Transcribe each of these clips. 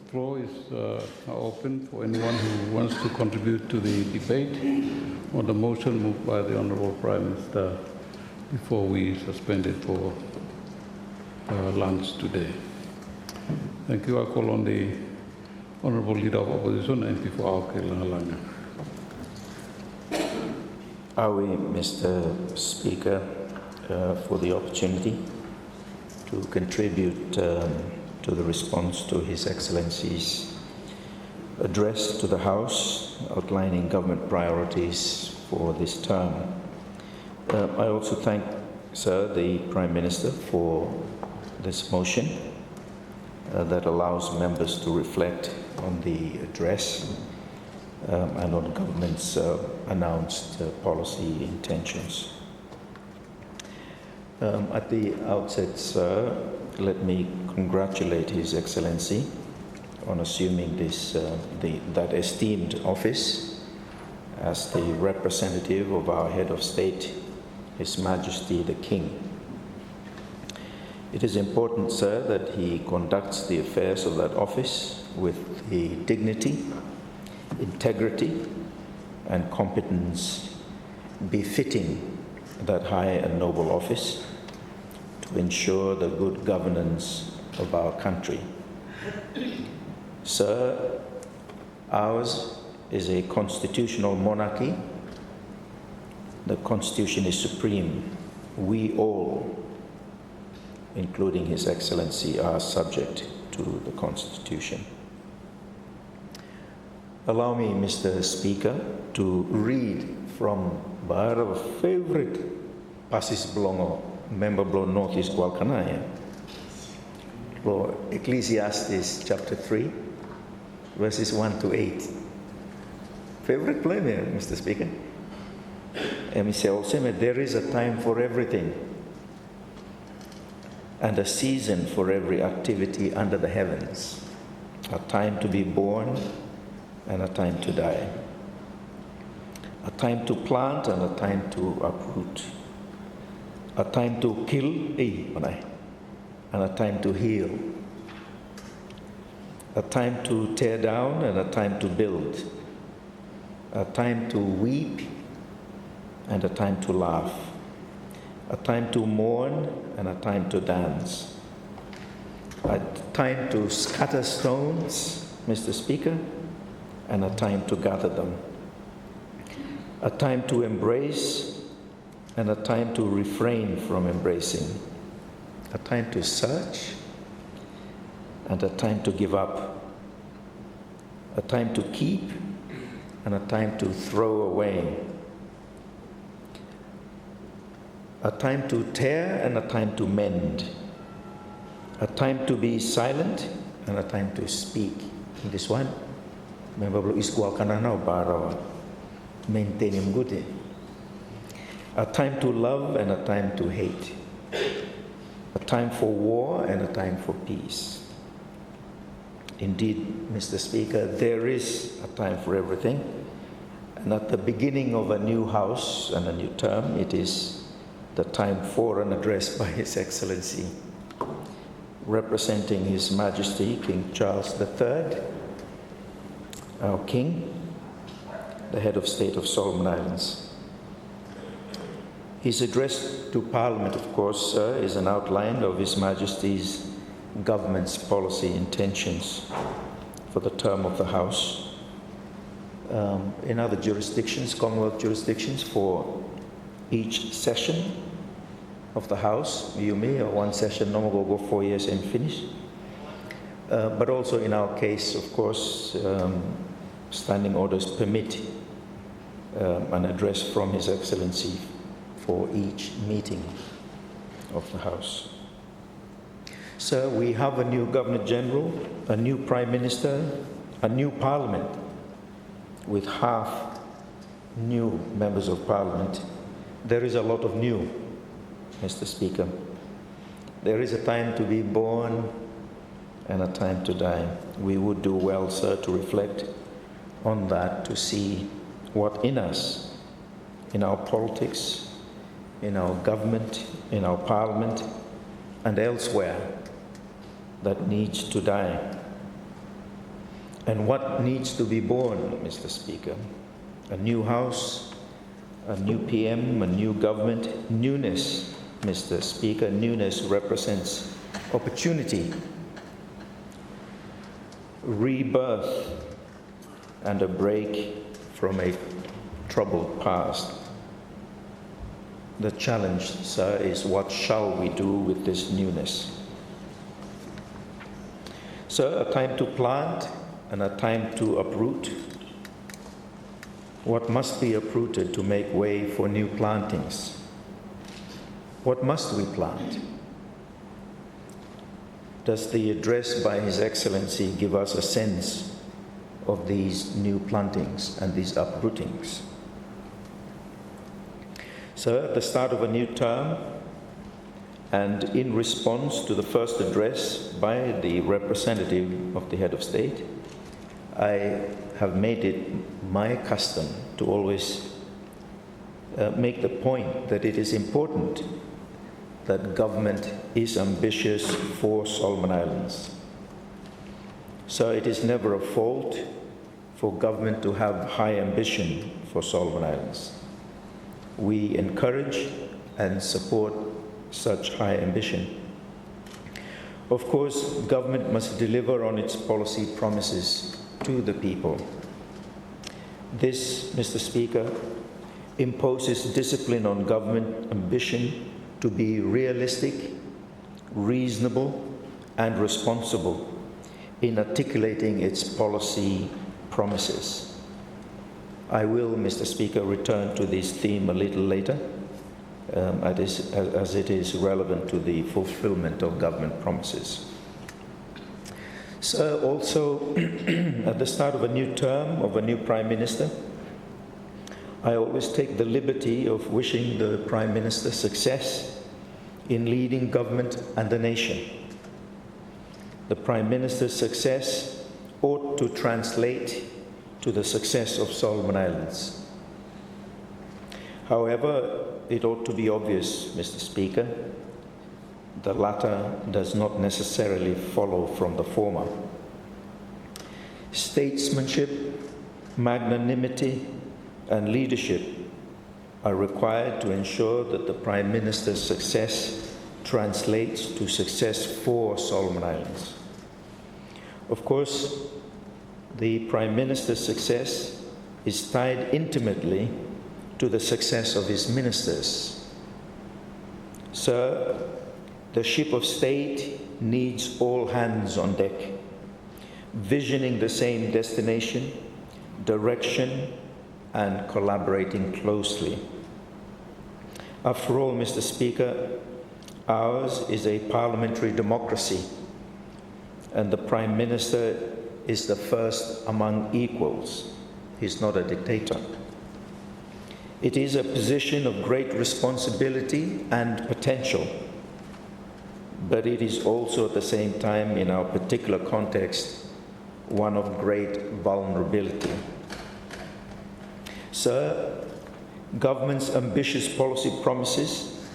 floor is now open for anyone who wants to contribute to the debate on the motion moved by the Honourable Prime Minister before we suspend it for lunch today. Thank you. I call on the Honourable Leader of Opposition, MP for Aoke, Langalanga. Mr. Speaker, for the opportunity to contribute to the response to His Excellency's address to the House outlining government priorities for this term. I also thank, Sir, the Prime Minister for this motion that allows members to reflect on the address and on government's announced policy intentions. At the outset, Sir, let me congratulate His Excellency on assuming that esteemed office as the representative of our head of state, His Majesty the King. It is important, Sir, that he conducts the affairs of that office with the dignity, integrity, and competence befitting that high and noble office to ensure the good governance of our country. Sir, ours is a constitutional monarchy. The Constitution is supreme. We all, including His Excellency, are subject to the Constitution. Allow me, Mr. Speaker, to read from our favorite Pasis Blongo, member Blongo Northeast Gualcanaya, Ecclesiastes chapter 3, verses 1 to 8. Favorite play there, Mr. Speaker. And we say also, there is a time for everything and a season for every activity under the heavens, a time to be born and a time to die, a time to plant and a time to uproot, a time to kill and a time to heal, a time to tear down and a time to build, a time to weep and a time to laugh, a time to mourn and a time to dance, a time to scatter stones, Mr. Speaker, and a time to gather them, a time to embrace and a time to refrain from embracing, a time to search and a time to give up, a time to keep and a time to throw away, a time to tear and a time to mend, a time to be silent and a time to speak. In this one, remember, maintain good. A time to love and a time to hate, a time for war and a time for peace. Indeed, Mr. Speaker, there is a time for everything, and at the beginning of a new house and a new term, it is the time for an address by His Excellency, representing His Majesty King Charles III, our King, the head of state of Solomon Islands. His address to Parliament, of course, sir, is an outline of His Majesty's government's policy intentions for the term of the House. In other jurisdictions, Commonwealth jurisdictions, for each session of the House, one session, no more go 4 years and finish. But also in our case, of course, standing orders permit an address from His Excellency for each meeting of the House. Sir, we have a new Governor General, a new Prime Minister, a new Parliament with half new members of Parliament. There is a lot of new, Mr. Speaker. There is a time to be born and a time to die. We would do well, sir, to reflect on that, to see what in us, in our politics, in our government, in our Parliament, and elsewhere, that needs to die And what needs to be born, Mr. Speaker? A new House, a new PM, a new government. Newness, Mr. Speaker, newness represents opportunity, rebirth, and a break from a troubled past. The challenge, sir, is what shall we do with this newness? Sir, a time to plant and a time to uproot. What must be uprooted to make way for new plantings? What must we plant? Does the address by His Excellency give us a sense of these new plantings and these uprootings? Sir, at the start of a new term, and in response to the first address by the representative of the head of state, I have made it my custom to always make the point that it is important that government is ambitious for Solomon Islands. So it is never a fault for government to have high ambition for Solomon Islands. We encourage and support such high ambition. Of course, government must deliver on its policy promises to the people. This, Mr. Speaker, imposes discipline on government ambition to be realistic, reasonable, and responsible in articulating its policy promises. I will, Mr. Speaker, return to this theme a little later, as it is relevant to the fulfillment of government promises. So also, at the start of a new term of a new Prime Minister, I always take the liberty of wishing the Prime Minister success in leading government and the nation. The Prime Minister's success ought to translate to the success of Solomon Islands. However, it ought to be obvious, Mr. Speaker, the latter does not necessarily follow from the former. Statesmanship, magnanimity, and leadership are required to ensure that the Prime Minister's success translates to success for Solomon Islands. Of course, the Prime Minister's success is tied intimately to the success of his ministers. Sir, the ship of state needs all hands on deck, visioning the same destination, direction, and collaborating closely. After all, Mr. Speaker, ours is a parliamentary democracy, and the Prime Minister is the first among equals. He's not a dictator. It is a position of great responsibility and potential, but it is also at the same time, in our particular context, one of great vulnerability. Sir, government's ambitious policy promises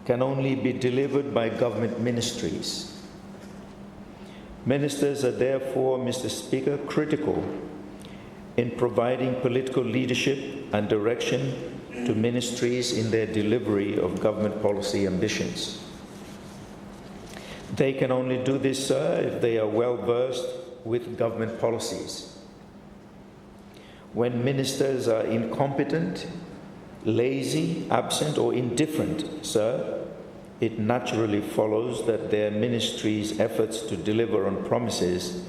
can only be delivered by government ministries. Ministers are therefore, Mr. Speaker, critical in providing political leadership and direction to ministries in their delivery of government policy ambitions. They can only do this, sir, if they are well versed with government policies. When ministers are incompetent, lazy, absent, or indifferent, sir, it naturally follows that their ministry's efforts to deliver on promises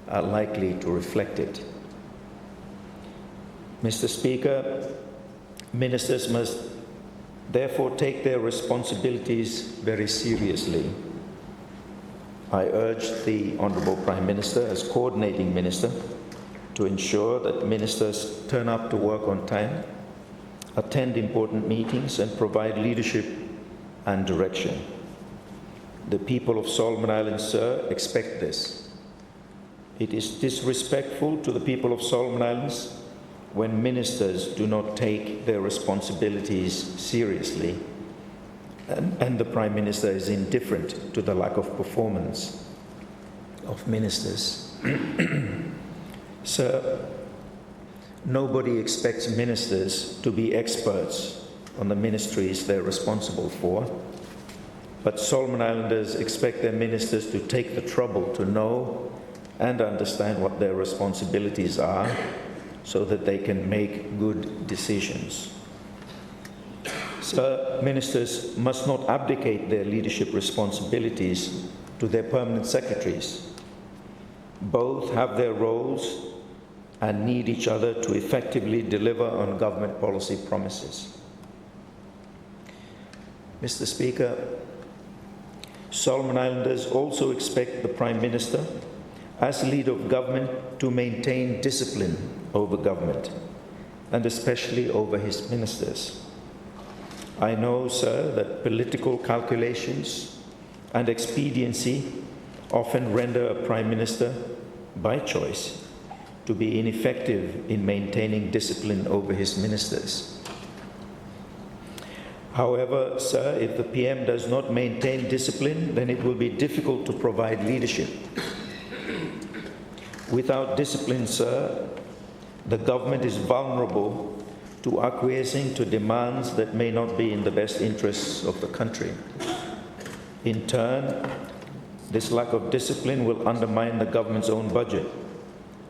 are likely to reflect it. Mr. Speaker, ministers must therefore take their responsibilities very seriously. I urge the Honourable Prime Minister, as coordinating minister, to ensure that ministers turn up to work on time, attend important meetings, and provide leadership and direction. The people of Solomon Islands, sir, expect this. It is disrespectful to the people of Solomon Islands when ministers do not take their responsibilities seriously, and the Prime Minister is indifferent to the lack of performance of ministers. Sir, nobody expects ministers to be experts on the ministries they're responsible for, but Solomon Islanders expect their ministers to take the trouble to know and understand what their responsibilities are so that they can make good decisions. Sir, ministers must not abdicate their leadership responsibilities to their permanent secretaries. Both have their roles and need each other to effectively deliver on government policy promises. Mr. Speaker, Solomon Islanders also expect the Prime Minister, as leader of government, to maintain discipline over government, and especially over his ministers. I know, sir, that political calculations and expediency often render a Prime Minister, by choice, to be ineffective in maintaining discipline over his ministers. However, sir, if the PM does not maintain discipline, then it will be difficult to provide leadership. Without discipline, sir, the government is vulnerable to acquiescing to demands that may not be in the best interests of the country. In turn, this lack of discipline will undermine the government's own budget,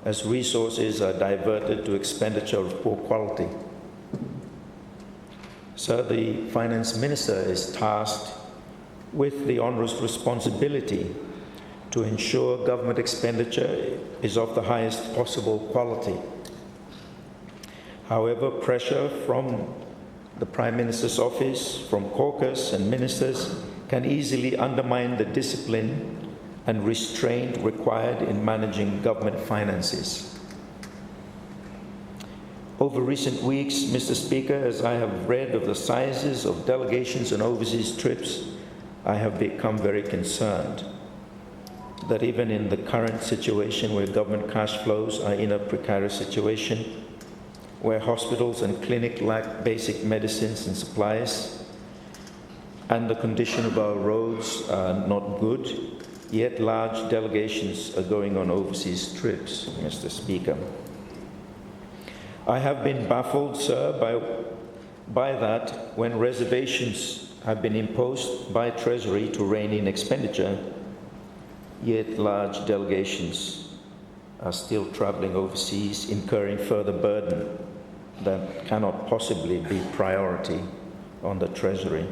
as resources are diverted to expenditure of poor quality. Sir, the Finance Minister is tasked with the onerous responsibility to ensure government expenditure is of the highest possible quality. However, pressure from the Prime Minister's office, from caucus and ministers can easily undermine the discipline and restraint required in managing government finances. Over recent weeks, Mr. Speaker, as I have read of the sizes of delegations and overseas trips, I have become very concerned that even in the current situation where government cash flows are in a precarious situation, where hospitals and clinics lack basic medicines and supplies, and the condition of our roads are not good, yet large delegations are going on overseas trips, Mr. Speaker. I have been baffled, sir, by that when reservations have been imposed by Treasury to rein in expenditure, yet large delegations are still traveling overseas, incurring further burden that cannot possibly be priority on the Treasury.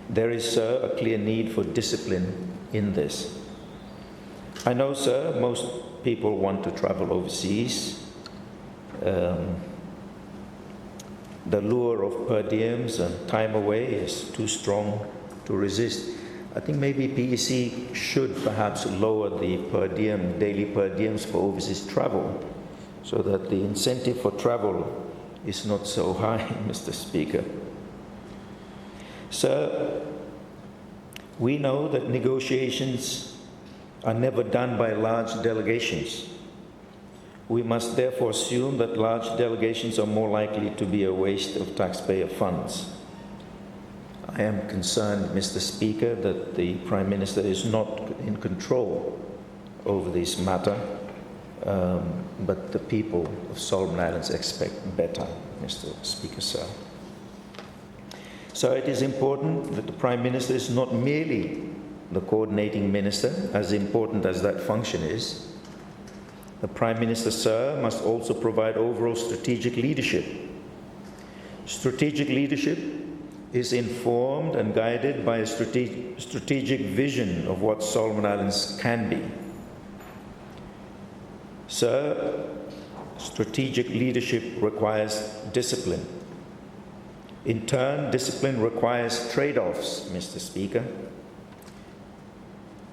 There is, sir, a clear need for discipline in this. I know, sir, most people want to travel overseas. The lure of per diems and time away is too strong to resist. I think maybe PEC should perhaps lower the per diem, daily per diems for overseas travel, so that the incentive for travel is not so high, Mr. Speaker. Sir, we know that negotiations are never done by large delegations. We must therefore assume that large delegations are more likely to be a waste of taxpayer funds. I am concerned, Mr. Speaker, that the Prime Minister is not in control over this matter, but the people of Solomon Islands expect better, Mr. Speaker, sir. So it is important that the Prime Minister is not merely the coordinating minister, as important as that function is. The Prime Minister, sir, must also provide overall strategic leadership. Strategic leadership is informed and guided by a strategic vision of what Solomon Islands can be. Sir, strategic leadership requires discipline. In turn, discipline requires trade-offs, Mr. Speaker.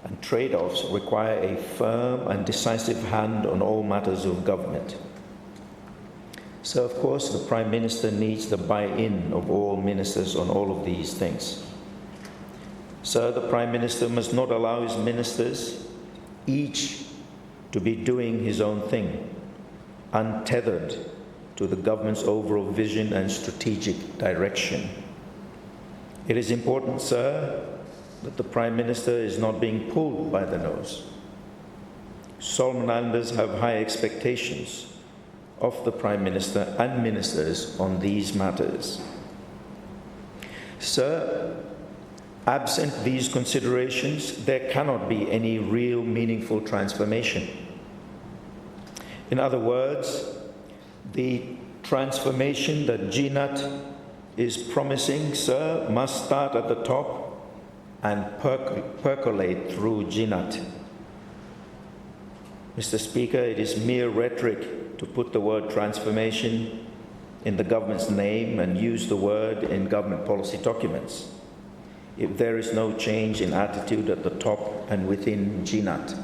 And trade-offs require a firm and decisive hand on all matters of government. So, of course, the Prime Minister needs the buy-in of all ministers on all of these things. Sir, the Prime Minister must not allow his ministers each to be doing his own thing, untethered to the government's overall vision and strategic direction. It is important, sir, that the Prime Minister is not being pulled by the nose. Solomon Islanders have high expectations of the Prime Minister and ministers on these matters. Sir, absent these considerations, there cannot be any real meaningful transformation. In other words, the transformation that GNAT is promising, sir, must start at the top and percolate through GNAT. Mr. Speaker, it is mere rhetoric to put the word transformation in the government's name and use the word in government policy documents if there is no change in attitude at the top and within GNAT.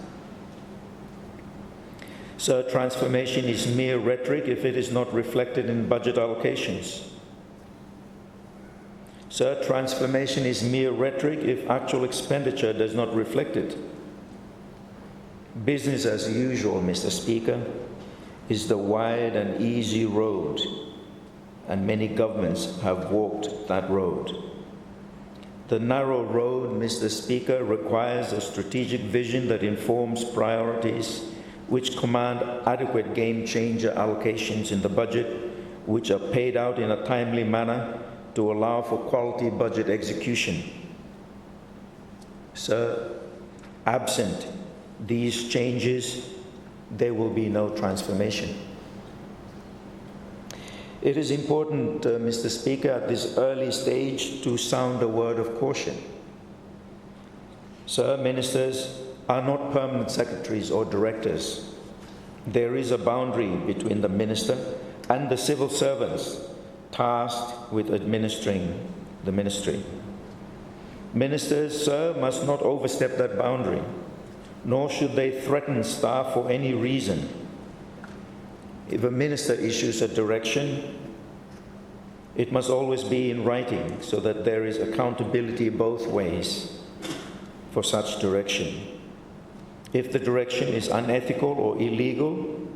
So transformation is mere rhetoric if it is not reflected in budget allocations. So transformation is mere rhetoric if actual expenditure does not reflect it. Business as usual, Mr. Speaker, is the wide and easy road, and many governments have walked that road. The narrow road, Mr. Speaker, requires a strategic vision that informs priorities which command adequate game-changer allocations in the budget, which are paid out in a timely manner to allow for quality budget execution. Sir, absent these changes, there will be no transformation. It is important, Mr. Speaker, at this early stage to sound a word of caution. Sir, ministers are not permanent secretaries or directors. There is a boundary between the minister and the civil servants tasked with administering the ministry. Ministers, sir, must not overstep that boundary, nor should they threaten staff for any reason. If a minister issues a direction, it must always be in writing so that there is accountability both ways for such direction. If the direction is unethical or illegal,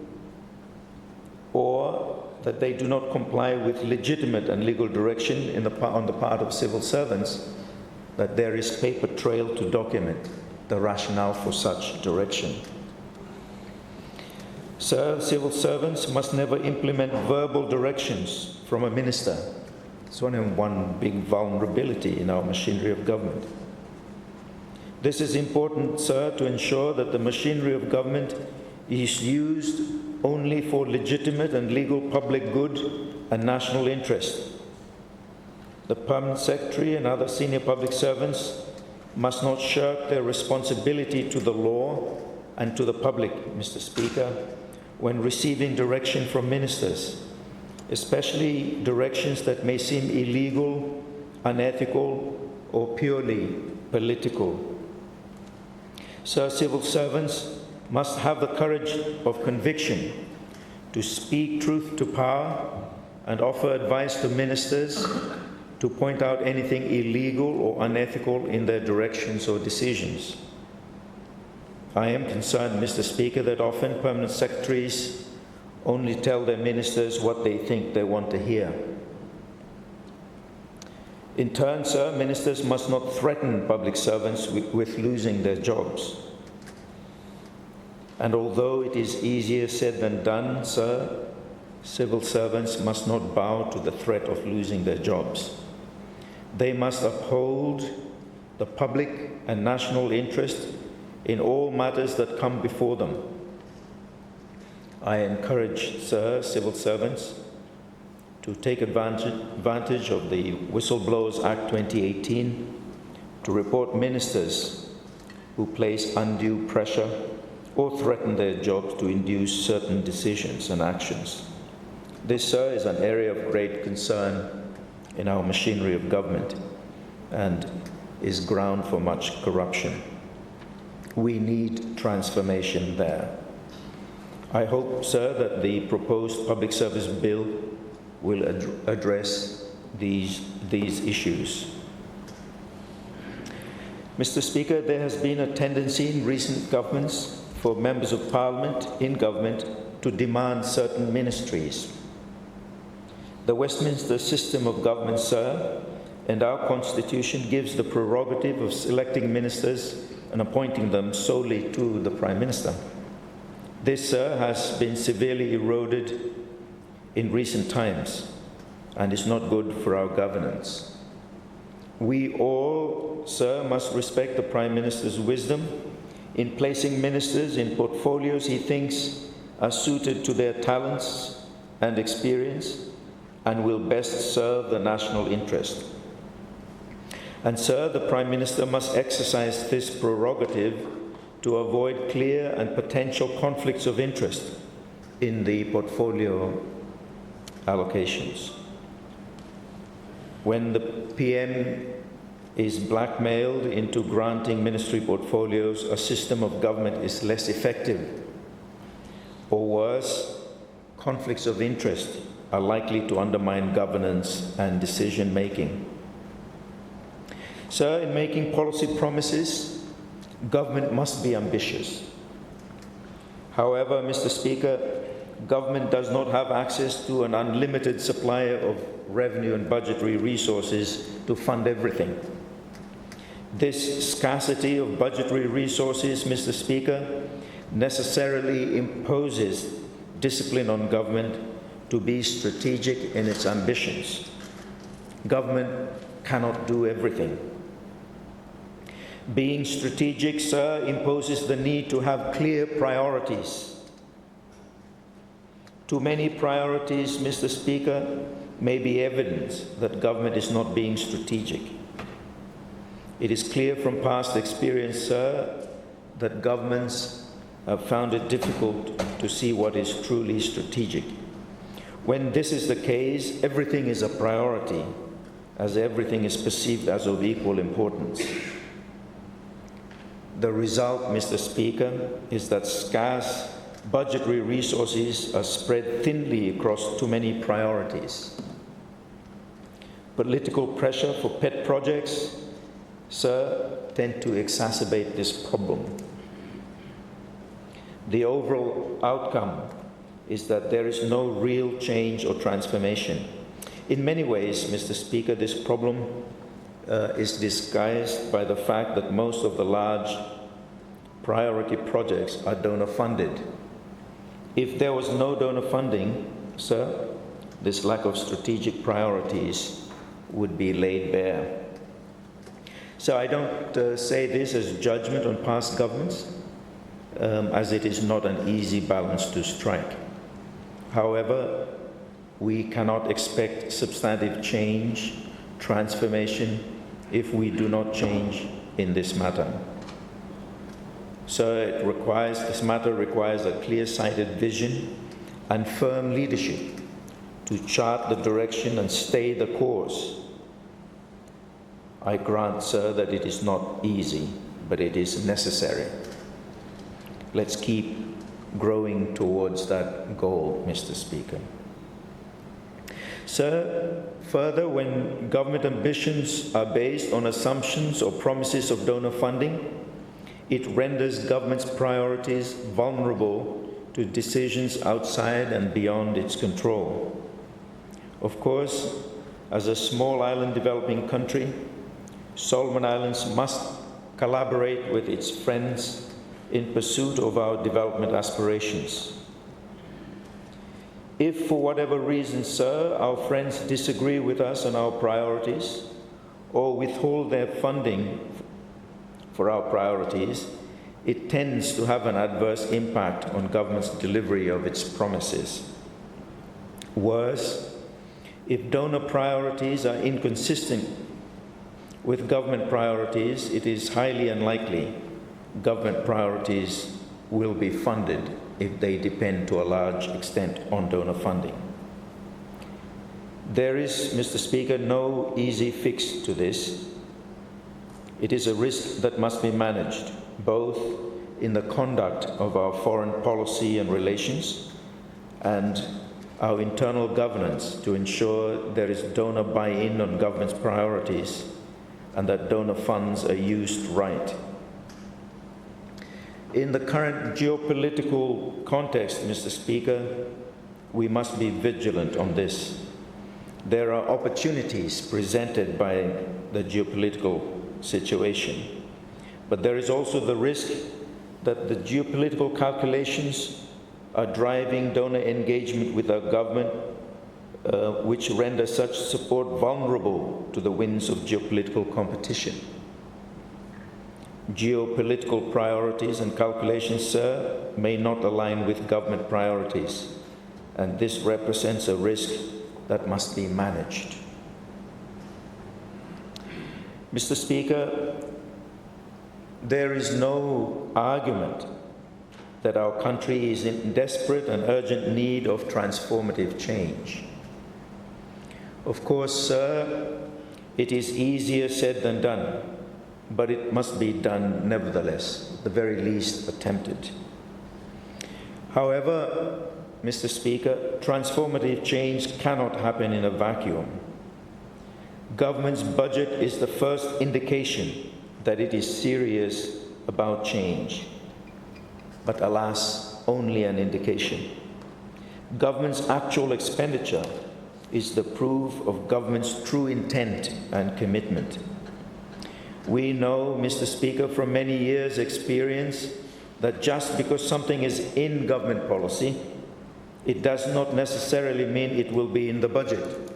or that they do not comply with legitimate and legal direction on the part of civil servants, that there is paper trail to document the rationale for such direction. Sir, civil servants must never implement verbal directions from a minister. It's one big vulnerability in our machinery of government. This is important, sir, to ensure that the machinery of government is used only for legitimate and legal public good and national interest. The Permanent Secretary and other senior public servants must not shirk their responsibility to the law and to the public, Mr. Speaker, when receiving direction from ministers, especially directions that may seem illegal, unethical, or purely political. So civil servants must have the courage of conviction to speak truth to power and offer advice to ministers to point out anything illegal or unethical in their directions or decisions. I am concerned, Mr. Speaker, that often permanent secretaries only tell their ministers what they think they want to hear. In turn, sir, ministers must not threaten public servants with losing their jobs. And although it is easier said than done, sir, civil servants must not bow to the threat of losing their jobs. They must uphold the public and national interest in all matters that come before them. I encourage, sir, civil servants to take advantage of the Whistleblowers Act 2018 to report ministers who place undue pressure or threaten their jobs to induce certain decisions and actions. This, sir, is an area of great concern in our machinery of government and is ground for much corruption. We need transformation there. I hope, sir, that the proposed public service bill will address these issues. Mr. Speaker, there has been a tendency in recent governments for members of parliament in government to demand certain ministries. The Westminster system of government, sir, and our constitution gives the prerogative of selecting ministers and appointing them solely to the Prime Minister. This, sir, has been severely eroded in recent times and is not good for our governance. We all, sir, must respect the Prime Minister's wisdom in placing ministers in portfolios he thinks are suited to their talents and experience and will best serve the national interest. And, sir, the Prime Minister must exercise this prerogative to avoid clear and potential conflicts of interest in the portfolio allocations. When the PM is blackmailed into granting ministry portfolios, a system of government is less effective. Or worse, conflicts of interest are likely to undermine governance and decision-making. Sir, in making policy promises, government must be ambitious. However, Mr. Speaker, government does not have access to an unlimited supply of revenue and budgetary resources to fund everything. This scarcity of budgetary resources, Mr. Speaker, necessarily imposes discipline on government to be strategic in its ambitions. Government cannot do everything. Being strategic, sir, imposes the need to have clear priorities. Too many priorities, Mr. Speaker, may be evidence that government is not being strategic. It is clear from past experience, sir, that governments have found it difficult to see what is truly strategic. When this is the case, everything is a priority, as everything is perceived as of equal importance. The result, Mr. Speaker, is that scarce budgetary resources are spread thinly across too many priorities. Political pressure for pet projects, sir, tend to exacerbate this problem. The overall outcome is that there is no real change or transformation. In many ways, Mr. Speaker, this problem is disguised by the fact that most of the large priority projects are donor funded. If there was no donor funding, sir, this lack of strategic priorities would be laid bare. So I don't say this as judgment on past governments, as it is not an easy balance to strike. However, we cannot expect substantive change, transformation, if we do not change in this matter. So this matter requires a clear-sighted vision and firm leadership to chart the direction and stay the course. I grant, sir, that it is not easy, but it is necessary. Let's keep growing towards that goal, Mr. Speaker. Sir, further, when government ambitions are based on assumptions or promises of donor funding, it renders government's priorities vulnerable to decisions outside and beyond its control. Of course, as a small island developing country, Solomon Islands must collaborate with its friends in pursuit of our development aspirations. If for whatever reason, sir, our friends disagree with us on our priorities or withhold their funding for our priorities, it tends to have an adverse impact on government's delivery of its promises. Worse, if donor priorities are inconsistent with government priorities, it is highly unlikely government priorities will be funded if they depend to a large extent on donor funding. There is, Mr. Speaker, no easy fix to this. It is a risk that must be managed, both in the conduct of our foreign policy and relations and our internal governance to ensure there is donor buy-in on government's priorities and that donor funds are used right. In the current geopolitical context, Mr. Speaker, we must be vigilant on this. There are opportunities presented by the geopolitical situation, but there is also the risk that the geopolitical calculations are driving donor engagement with our government, which render such support vulnerable to the winds of geopolitical competition. Geopolitical priorities and calculations, sir, may not align with government priorities, and this represents a risk that must be managed. Mr. Speaker, there is no argument that our country is in desperate and urgent need of transformative change. Of course, sir, it is easier said than done, but it must be done nevertheless, at the very least attempted. However, Mr. Speaker, transformative change cannot happen in a vacuum. Government's budget is the first indication that it is serious about change, but alas, only an indication. Government's actual expenditure is the proof of government's true intent and commitment. We know, Mr. Speaker, from many years' experience that just because something is in government policy, it does not necessarily mean it will be in the budget.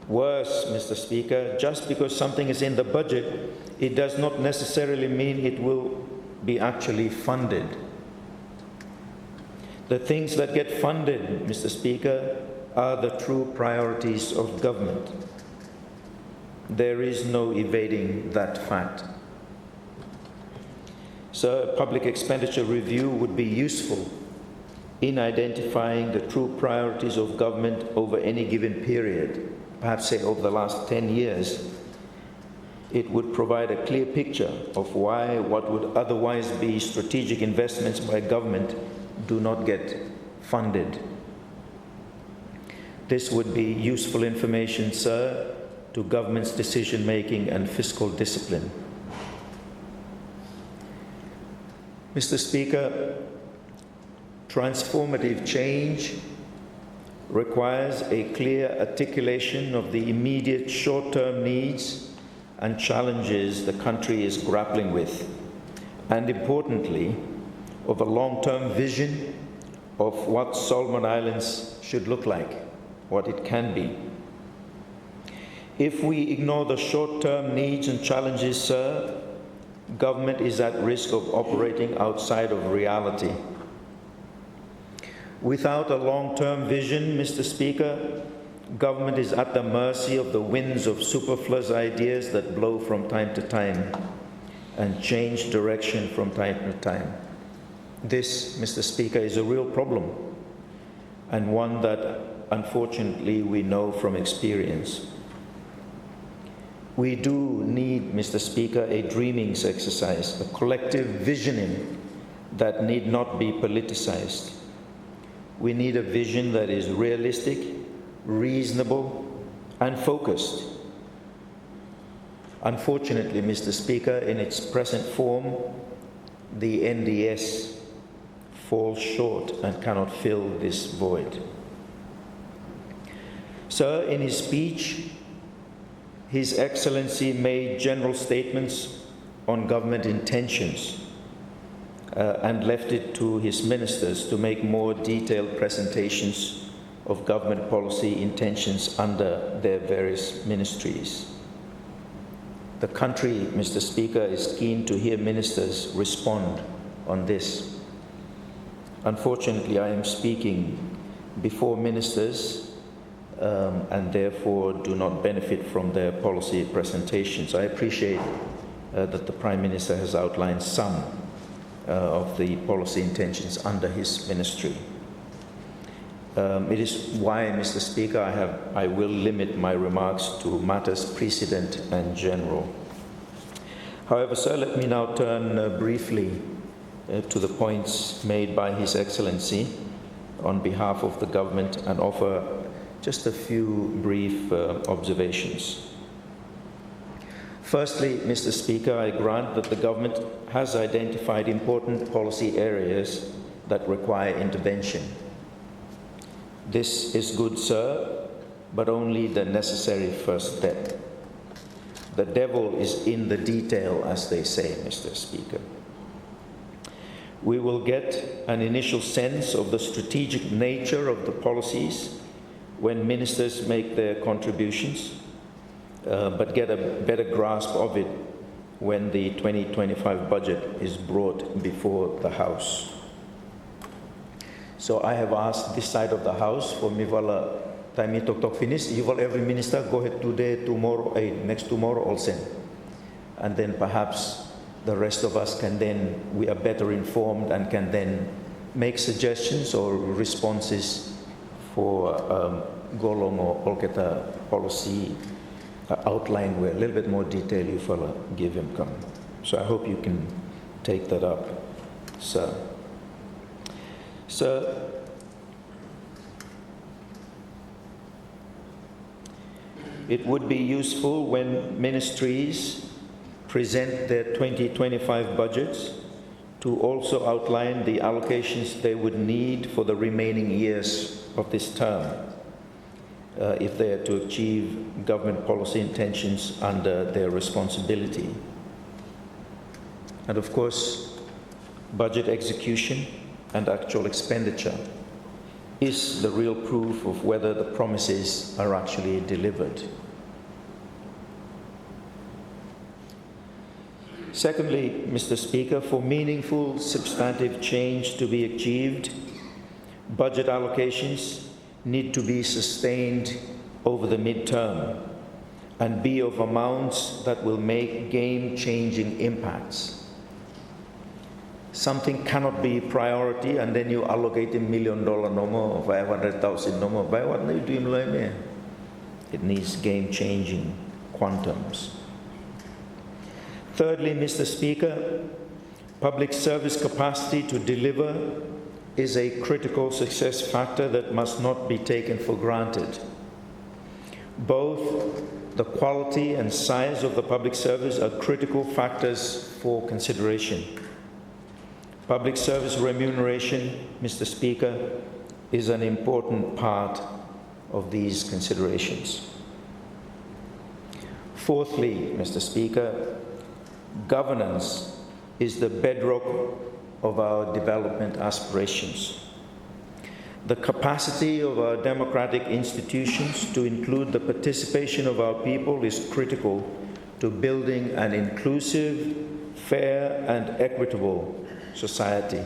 Worse, Mr. Speaker, just because something is in the budget, it does not necessarily mean it will be actually funded. The things that get funded, Mr. Speaker, are the true priorities of government. There is no evading that fact. So a public expenditure review would be useful in identifying the true priorities of government over any given period, perhaps say over the last 10 years. It would provide a clear picture of why what would otherwise be strategic investments by government do not get funded. This would be useful information, sir, to government's decision-making and fiscal discipline. Mr. Speaker, transformative change requires a clear articulation of the immediate short-term needs and challenges the country is grappling with, and importantly, of a long-term vision of what Solomon Islands should look like, what it can be. If we ignore the short-term needs and challenges, sir, government is at risk of operating outside of reality. Without a long-term vision, Mr. Speaker, government is at the mercy of the winds of superfluous ideas that blow from time to time and change direction from time to time. This, Mr. Speaker, is a real problem, and one that, unfortunately, we know from experience. We do need, Mr. Speaker, a dreamings exercise, a collective visioning that need not be politicized. We need a vision that is realistic, reasonable, and focused. Unfortunately, Mr. Speaker, in its present form, the NDS falls short and cannot fill this void. Sir, in his speech, His Excellency made general statements on government intentions and left it to his ministers to make more detailed presentations of government policy intentions under their various ministries. The country, Mr. Speaker, is keen to hear ministers respond on this. Unfortunately, I am speaking before ministers and therefore do not benefit from their policy presentations. I appreciate that the Prime Minister has outlined some of the policy intentions under his ministry. It is why, Mr. Speaker, I will limit my remarks to matters precedent and general. However, sir, let me now turn briefly to the points made by His Excellency on behalf of the government and offer just a few brief observations. Firstly, Mr. Speaker, I grant that the government has identified important policy areas that require intervention. This is good, sir, but only the necessary first step. The devil is in the detail, as they say, Mr. Speaker. We will get an initial sense of the strategic nature of the policies when ministers make their contributions, but get a better grasp of it when the 2025 budget is brought before the House. So I have asked this side of the House for Mivala time talk finish. You will every minister go ahead today, tomorrow, next tomorrow also. And then perhaps the rest of us can then, we are better informed and can then make suggestions or responses for Golong or Olketa policy outline where a little bit more detail you fella give him come. So I hope you can take that up, sir. Sir, it would be useful when ministries present their 2025 budgets to also outline the allocations they would need for the remaining years of this term if they are to achieve government policy intentions under their responsibility. And of course, budget execution and actual expenditure is the real proof of whether the promises are actually delivered. Secondly, Mr. Speaker, for meaningful substantive change to be achieved, budget allocations need to be sustained over the midterm and be of amounts that will make game-changing impacts. Something cannot be priority and then you allocate $1 million no more, or 500,000 no more. By what are you doing like me? It needs game-changing quantums. Thirdly, Mr. Speaker, public service capacity to deliver is a critical success factor that must not be taken for granted. Both the quality and size of the public service are critical factors for consideration. Public service remuneration, Mr. Speaker, is an important part of these considerations. Fourthly, Mr. Speaker, governance is the bedrock of our development aspirations. The capacity of our democratic institutions to include the participation of our people is critical to building an inclusive, fair, and equitable society.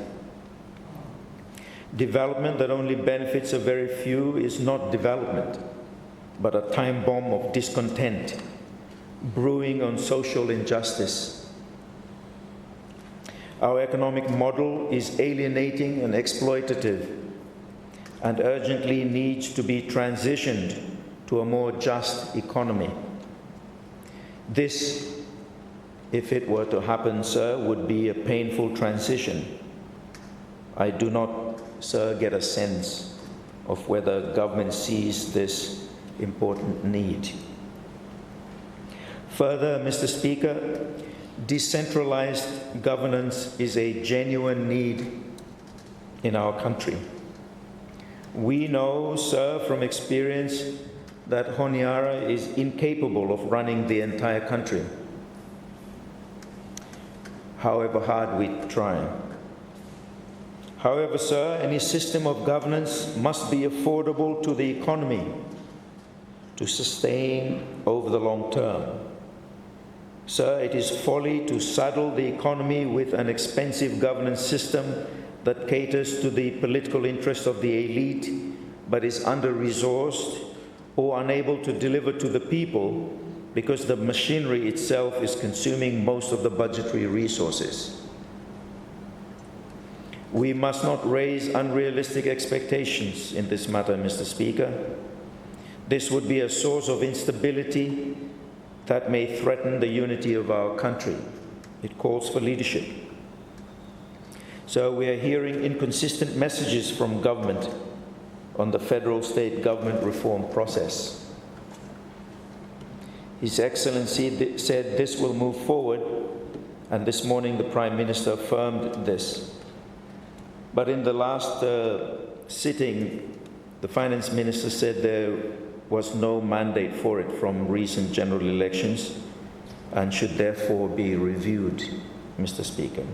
Development that only benefits a very few is not development, but a time bomb of discontent, brewing on social injustice. Our economic model is alienating and exploitative and urgently needs to be transitioned to a more just economy. This, if it were to happen, sir, would be a painful transition. I do not, sir, get a sense of whether government sees this important need. Further, Mr. Speaker, decentralized governance is a genuine need in our country. We know, sir, from experience that Honiara is incapable of running the entire country, however hard we try. However, sir, any system of governance must be affordable to the economy to sustain over the long term. Sir, it is folly to saddle the economy with an expensive governance system that caters to the political interests of the elite, but is under-resourced or unable to deliver to the people because the machinery itself is consuming most of the budgetary resources. We must not raise unrealistic expectations in this matter, Mr. Speaker. This would be a source of instability that may threaten the unity of our country. It calls for leadership. So we are hearing inconsistent messages from government on the federal-state government reform process. His Excellency said this will move forward, and this morning the Prime Minister affirmed this. But in the last sitting, the Finance Minister said there was no mandate for it from recent general elections and should therefore be reviewed, Mr. Speaker.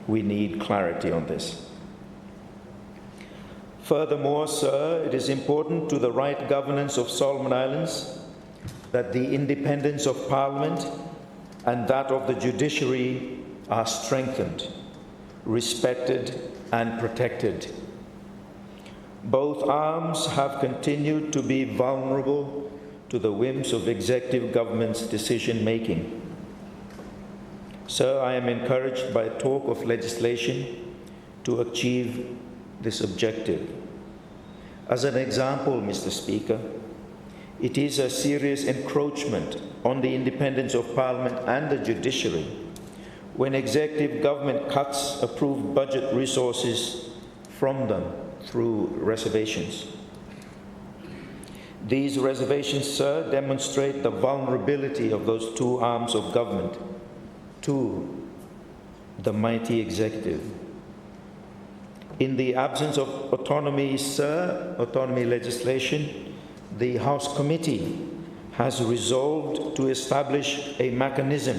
We need clarity on this. Furthermore, sir, it is important to the right governance of Solomon Islands that the independence of Parliament and that of the judiciary are strengthened, respected, and protected. Both arms have continued to be vulnerable to the whims of executive government's decision-making. Sir, I am encouraged by talk of legislation to achieve this objective. As an example, Mr. Speaker, it is a serious encroachment on the independence of Parliament and the judiciary when executive government cuts approved budget resources from them through reservations. These reservations, sir, demonstrate the vulnerability of those two arms of government to the mighty executive. In the absence of autonomy, sir, autonomy legislation, the House Committee has resolved to establish a mechanism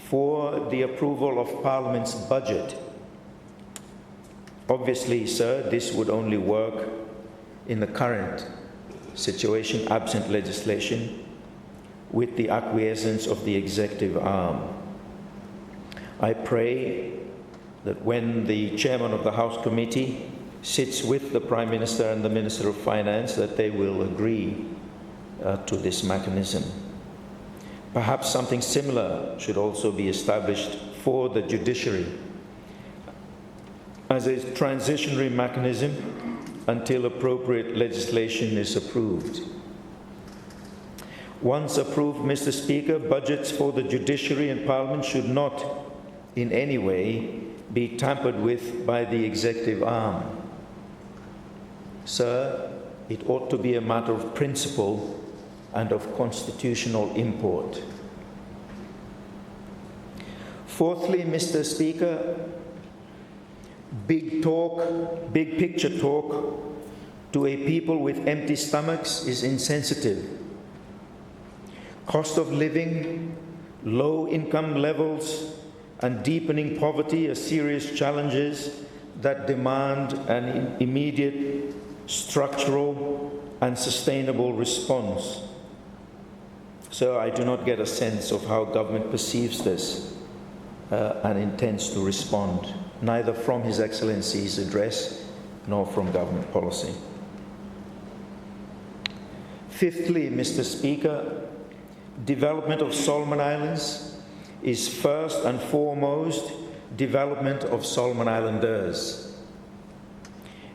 for the approval of Parliament's budget. Obviously, sir, this would only work in the current situation, absent legislation, with the acquiescence of the executive arm. I pray that when the chairman of the House Committee sits with the Prime Minister and the Minister of Finance, that they will agree to this mechanism. Perhaps something similar should also be established for the judiciary as a transitionary mechanism until appropriate legislation is approved. Once approved, Mr. Speaker, budgets for the judiciary and Parliament should not in any way be tampered with by the executive arm. Sir, it ought to be a matter of principle and of constitutional import. Fourthly, Mr. Speaker, big picture talk to a people with empty stomachs is insensitive. Cost of living, low income levels, and deepening poverty are serious challenges that demand an immediate, structural, and sustainable response. So I do not get a sense of how government perceives this and intends to respond, neither from His Excellency's address nor from government policy. Fifthly, Mr. Speaker, development of Solomon Islands is first and foremost development of Solomon Islanders.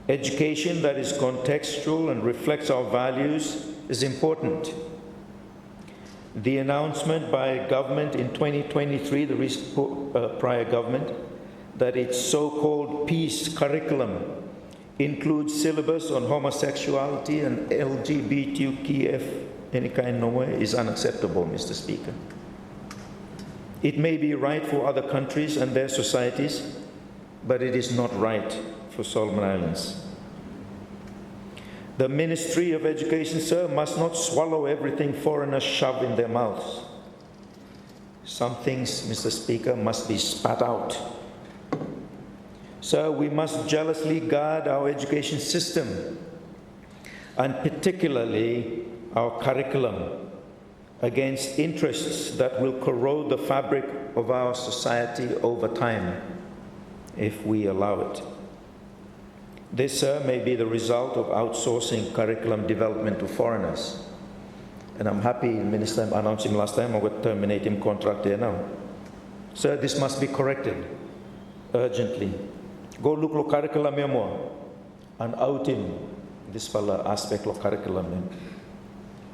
Education that is contextual and reflects our values is important. The announcement by government in 2023, the prior government, that its so-called peace curriculum includes syllabus on homosexuality and LGBTQF any kind no way is unacceptable, Mr. Speaker. It may be right for other countries and their societies, but it is not right for Solomon Islands. The Ministry of Education, sir, must not swallow everything foreigners shove in their mouths. Some things, Mr. Speaker, must be spat out. Sir, we must jealously guard our education system, and particularly our curriculum, against interests that will corrode the fabric of our society over time, if we allow it. This, sir, may be the result of outsourcing curriculum development to foreigners. And I'm happy, Minister, I'm announcing last time, I would terminate him contract here now. Sir, this must be corrected urgently. Go look lo curriculum more and out him this fella aspect of curriculum.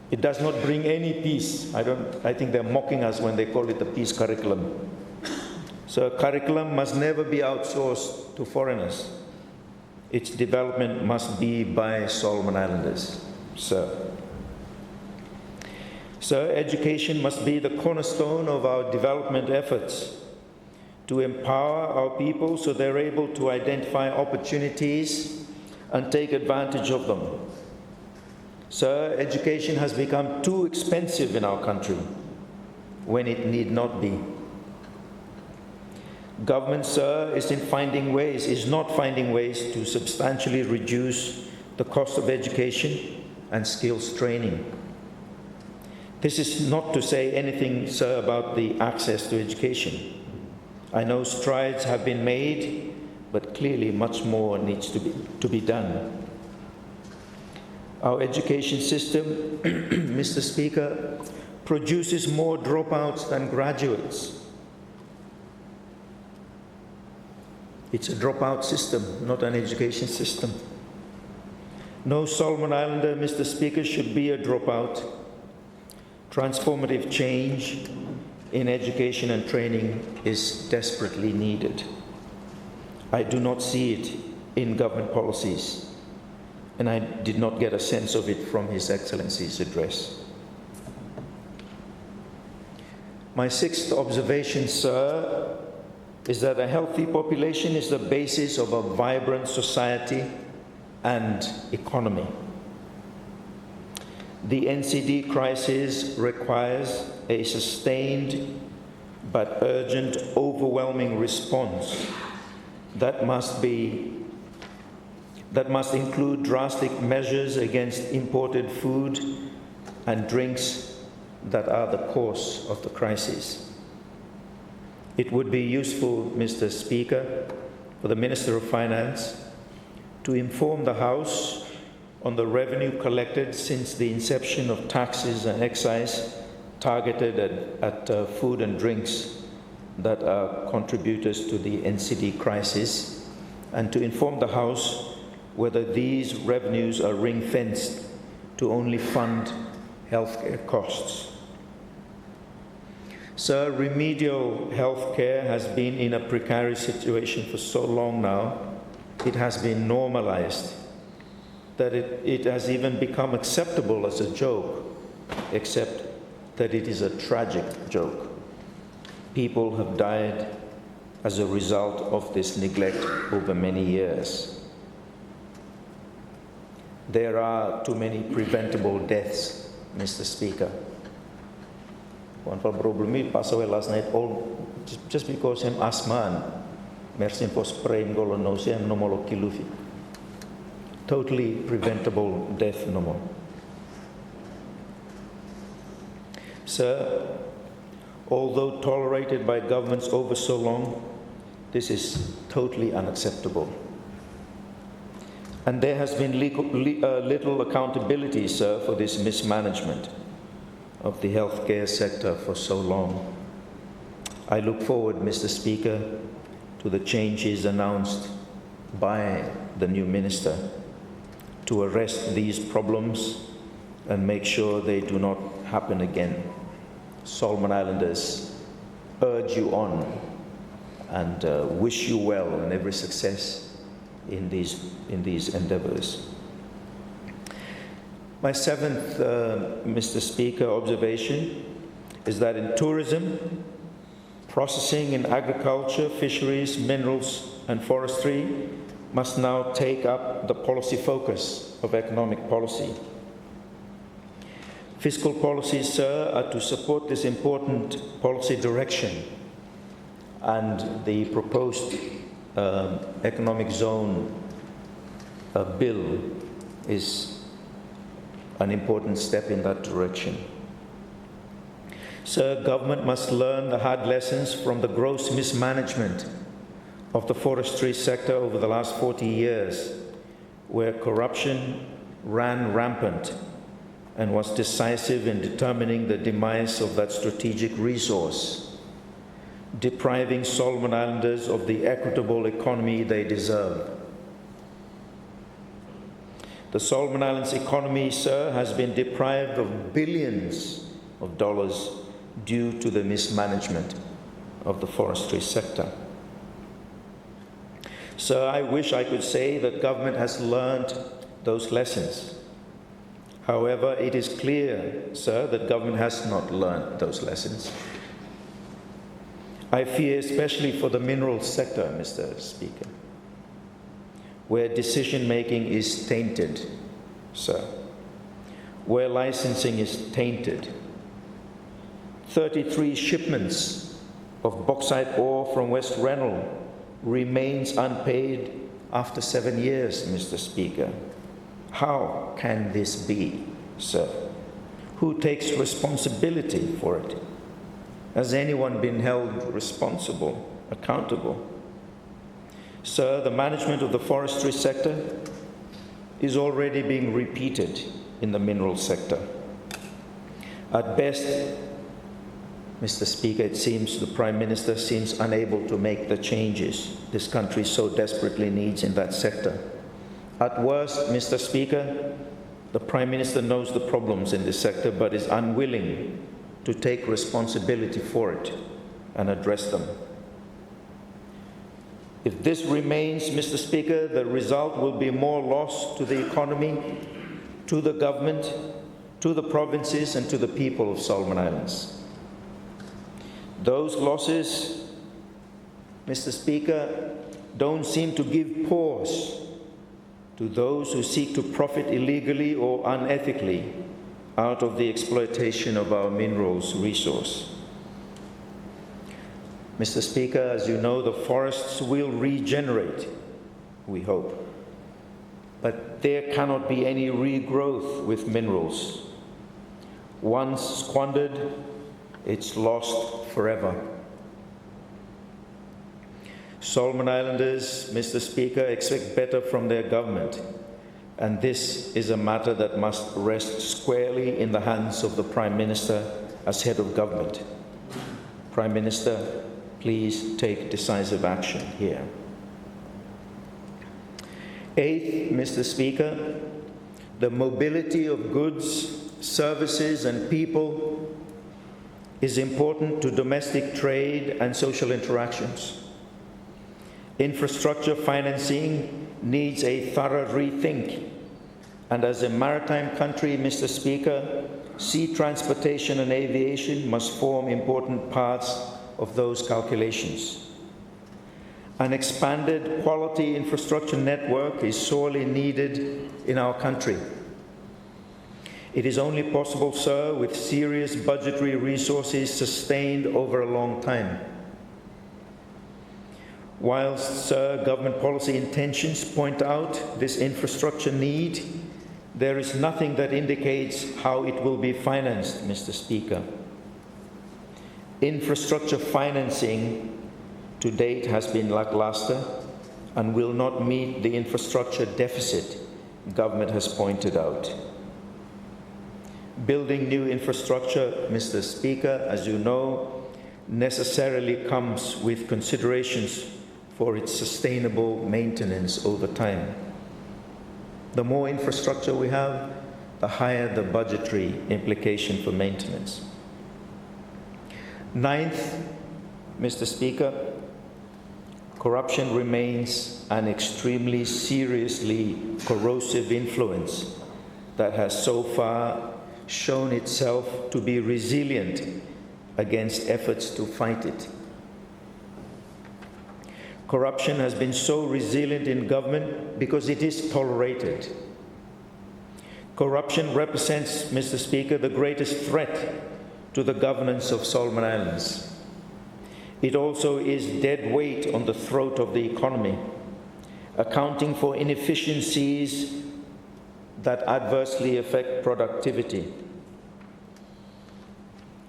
It does not bring any peace. I think they're mocking us when they call it the peace curriculum. So curriculum must never be outsourced to foreigners. Its development must be by Solomon Islanders, sir. Sir, education must be the cornerstone of our development efforts to empower our people so they're able to identify opportunities and take advantage of them. Sir, education has become too expensive in our country when it need not be. Government, sir, is not finding ways to substantially reduce the cost of education and skills training. This is not to say anything, sir, about the access to education. I know strides have been made, but clearly much more needs to be done. Our education system, Mr. Speaker, produces more dropouts than graduates. It's a dropout system, not an education system. No Solomon Islander, Mr. Speaker, should be a dropout. Transformative change in education and training is desperately needed. I do not see it in government policies, and I did not get a sense of it from His Excellency's address. My sixth observation, sir, is that a healthy population is the basis of a vibrant society and economy. The NCD crisis requires a sustained but urgent, overwhelming response that must include drastic measures against imported food and drinks that are the cause of the crisis. It would be useful, Mr. Speaker, for the Minister of Finance to inform the House on the revenue collected since the inception of taxes and excise targeted at food and drinks that are contributors to the NCD crisis, and to inform the House whether these revenues are ring-fenced to only fund healthcare costs. Sir, remedial healthcare has been in a precarious situation for so long now, it has been normalized, that it has even become acceptable as a joke, except that it is a tragic joke. People have died as a result of this neglect over many years. There are too many preventable deaths, Mr. Speaker. One problem is passed away last night all just because I'm asthma. Mersin for spraying golonose and nomolo kilufi. Totally preventable death no more. Sir, although tolerated by governments over so long, this is totally unacceptable. And there has been little accountability, sir, for this mismanagement of the healthcare sector for so long. I look forward, Mr. Speaker, to the changes announced by the new minister to arrest these problems and make sure they do not happen again. Solomon Islanders urge you on and wish you well and every success in these endeavors. My seventh, Mr. Speaker, observation is that in tourism, processing in agriculture, fisheries, minerals, and forestry must now take up the policy focus of economic policy. Fiscal policies, sir, are to support this important policy direction, and the proposed economic zone bill is an important step in that direction. Sir, government must learn the hard lessons from the gross mismanagement of the forestry sector over the last 40 years, where corruption ran rampant and was decisive in determining the demise of that strategic resource, depriving Solomon Islanders of the equitable economy they deserve. The Solomon Islands economy, sir, has been deprived of billions of dollars due to the mismanagement of the forestry sector. Sir, I wish I could say that government has learned those lessons. However, it is clear, sir, that government has not learned those lessons. I fear especially for the minerals sector, Mr. Speaker, where decision-making is tainted, sir, where licensing is tainted. 33 shipments of bauxite ore from West Rennell remains unpaid after 7 years, Mr. Speaker. How can this be, sir? Who takes responsibility for it? Has anyone been held responsible, accountable? Sir, the management of the forestry sector is already being repeated in the mineral sector. At best, Mr. Speaker, it seems the Prime Minister seems unable to make the changes this country so desperately needs in that sector. At worst, Mr. Speaker, the Prime Minister knows the problems in this sector but is unwilling to take responsibility for it and address them. If this remains, Mr. Speaker, the result will be more loss to the economy, to the government, to the provinces and to the people of Solomon Islands. Those losses, Mr. Speaker, don't seem to give pause to those who seek to profit illegally or unethically out of the exploitation of our minerals resource. Mr. Speaker, as you know, the forests will regenerate, we hope. But there cannot be any regrowth with minerals. Once squandered, it's lost forever. Solomon Islanders, Mr. Speaker, expect better from their government, and this is a matter that must rest squarely in the hands of the Prime Minister as head of government. Prime Minister, please take decisive action here. Eighth, Mr. Speaker, the mobility of goods, services and people is important to domestic trade and social interactions. Infrastructure financing needs a thorough rethink, and as a maritime country, Mr. Speaker, sea transportation and aviation must form important parts of those calculations. An expanded quality infrastructure network is sorely needed in our country. It is only possible, sir, with serious budgetary resources sustained over a long time. Whilst, sir, government policy intentions point out this infrastructure need, there is nothing that indicates how it will be financed, Mr. Speaker. Infrastructure financing to date has been lackluster and will not meet the infrastructure deficit government has pointed out. Building new infrastructure, Mr. Speaker, as you know, necessarily comes with considerations for its sustainable maintenance over time. The more infrastructure we have, the higher the budgetary implication for maintenance. Ninth, Mr. Speaker, corruption remains an extremely seriously corrosive influence that has so far shown itself to be resilient against efforts to fight it. Corruption has been so resilient in government because it is tolerated. Corruption represents, Mr. Speaker, the greatest threat to the governance of Solomon Islands. It also is dead weight on the throat of the economy, accounting for inefficiencies that adversely affect productivity.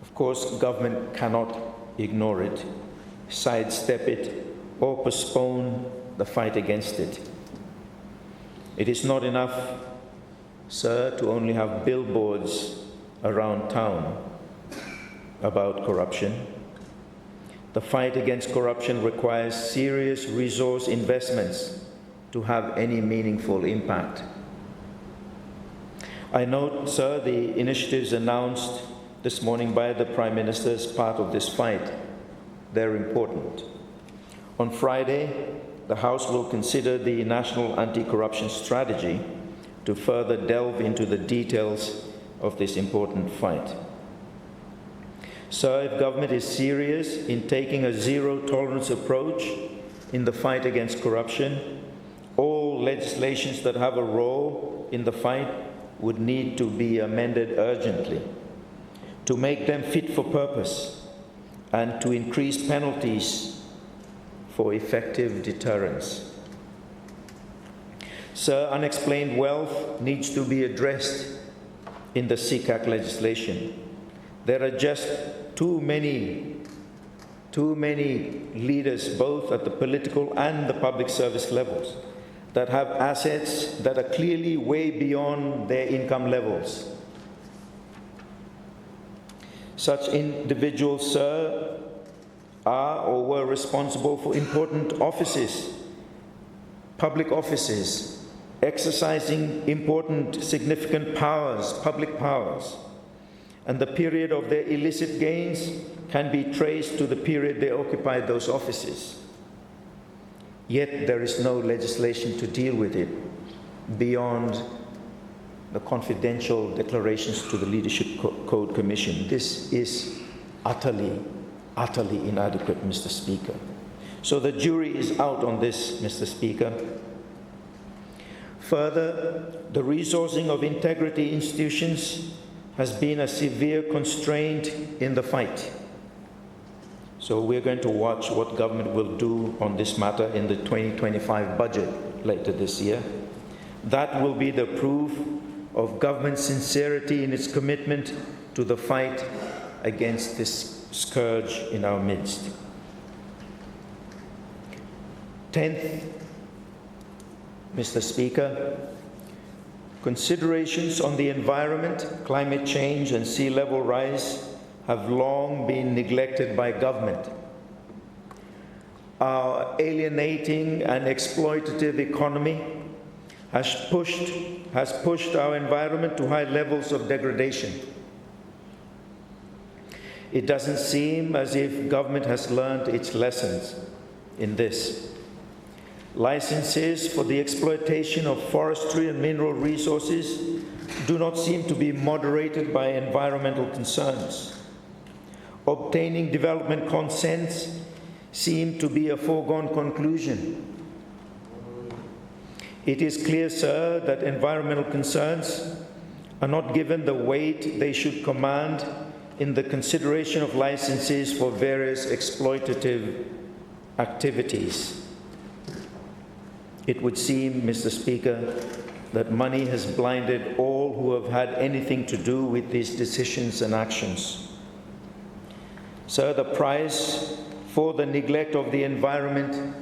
Of course, government cannot ignore it, sidestep it, or postpone the fight against it. It is not enough, sir, to only have billboards around town about corruption. The fight against corruption requires serious resource investments to have any meaningful impact. I note, sir, the initiatives announced this morning by the Prime Minister as part of this fight. They're important. On Friday, the House will consider the National Anti-Corruption Strategy to further delve into the details of this important fight. Sir, if government is serious in taking a zero-tolerance approach in the fight against corruption, all legislations that have a role in the fight would need to be amended urgently to make them fit for purpose and to increase penalties for effective deterrence. Sir, unexplained wealth needs to be addressed in the CCAC legislation. There are just too many leaders, both at the political and the public service levels, that have assets that are clearly way beyond their income levels. Such individuals, sir, are or were responsible for important offices, public offices, exercising important, significant powers, public powers. And the period of their illicit gains can be traced to the period they occupied those offices. Yet there is no legislation to deal with it beyond the confidential declarations to the Leadership Code Commission. This is utterly inadequate, Mr. Speaker. So the jury is out on this, Mr. Speaker. Further, the resourcing of integrity institutions has been a severe constraint in the fight. So we're going to watch what government will do on this matter in the 2025 budget later this year. That will be the proof of government's sincerity in its commitment to the fight against this scourge in our midst. 10th, Mr. Speaker, considerations on the environment, climate change, and sea level rise have long been neglected by government. Our alienating and exploitative economy has pushed our environment to high levels of degradation. It doesn't seem as if government has learned its lessons in this. Licenses for the exploitation of forestry and mineral resources do not seem to be moderated by environmental concerns. Obtaining development consents seem to be a foregone conclusion. It is clear, sir, that environmental concerns are not given the weight they should command in the consideration of licenses for various exploitative activities. It would seem, Mr. Speaker, that money has blinded all who have had anything to do with these decisions and actions. Sir, the price for the neglect of the environment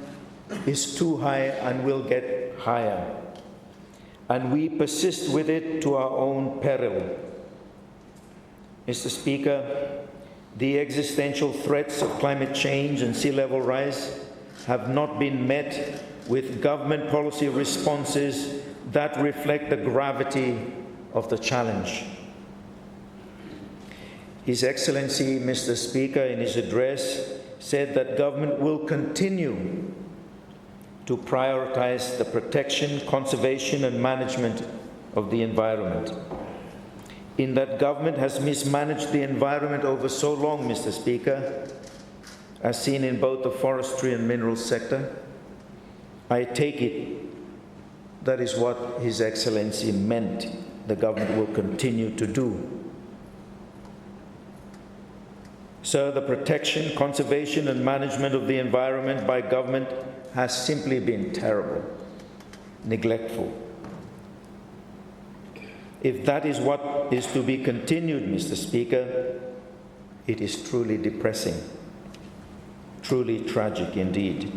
is too high and will get higher. And we persist with it to our own peril. Mr. Speaker, the existential threats of climate change and sea level rise have not been met with government policy responses that reflect the gravity of the challenge. His Excellency, Mr. Speaker, in his address, said that government will continue to prioritize the protection, conservation, and management of the environment. In that government has mismanaged the environment over so long, Mr. Speaker, as seen in both the forestry and minerals sector, I take it that is what His Excellency meant the government will continue to do. Sir, the protection, conservation, and management of the environment by government has simply been terrible, neglectful. If that is what is to be continued, Mr. Speaker, it is truly depressing, truly tragic indeed.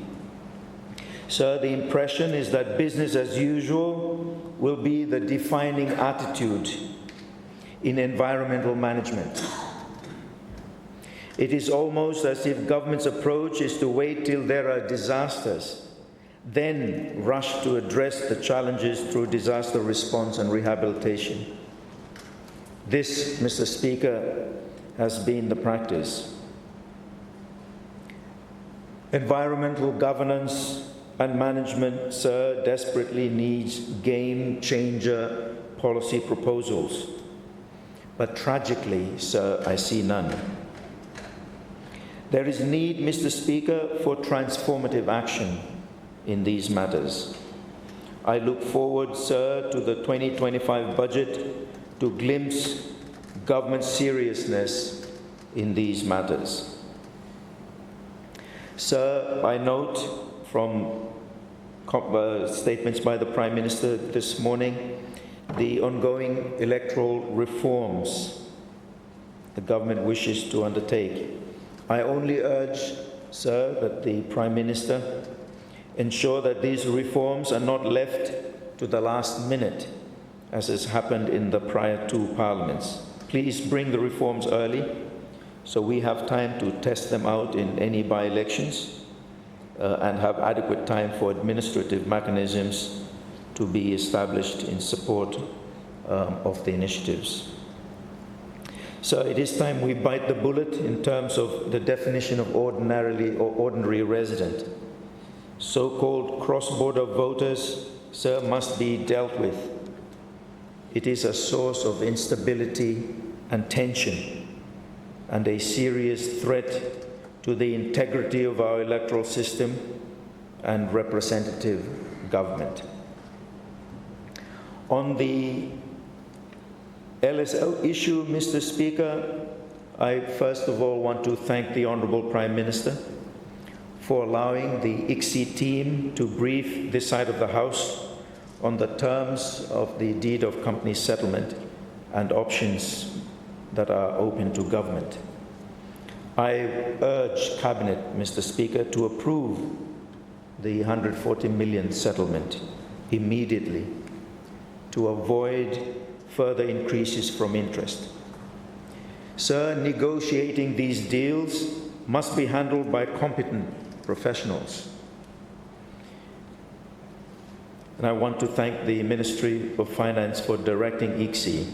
Sir, the impression is that business as usual will be the defining attitude in environmental management. It is almost as if government's approach is to wait till there are disasters, then rush to address the challenges through disaster response and rehabilitation. This, Mr. Speaker, has been the practice. Environmental governance and management, sir, desperately needs game-changer policy proposals. But tragically, sir, I see none. There is need, Mr. Speaker, for transformative action in these matters. I look forward, sir, to the 2025 budget to glimpse government seriousness in these matters. Sir, I note from statements by the Prime Minister this morning the ongoing electoral reforms the government wishes to undertake. I only urge, sir, that the Prime Minister ensure that these reforms are not left to the last minute, as has happened in the prior two parliaments. Please bring the reforms early so we have time to test them out in any by-elections and have adequate time for administrative mechanisms to be established in support of the initiatives. So it is time we bite the bullet in terms of the definition of ordinary resident. So-called cross-border voters, sir, must be dealt with. It is a source of instability and tension and a serious threat to the integrity of our electoral system and representative government. On the LSL issue, Mr. Speaker, I first of all want to thank the Honourable Prime Minister for allowing the ICSI team to brief this side of the House on the terms of the deed of company settlement and options that are open to government. I urge Cabinet, Mr. Speaker, to approve the 140 million settlement immediately to avoid further increases from interest. Sir, negotiating these deals must be handled by competent professionals. And I want to thank the Ministry of Finance for directing ICSI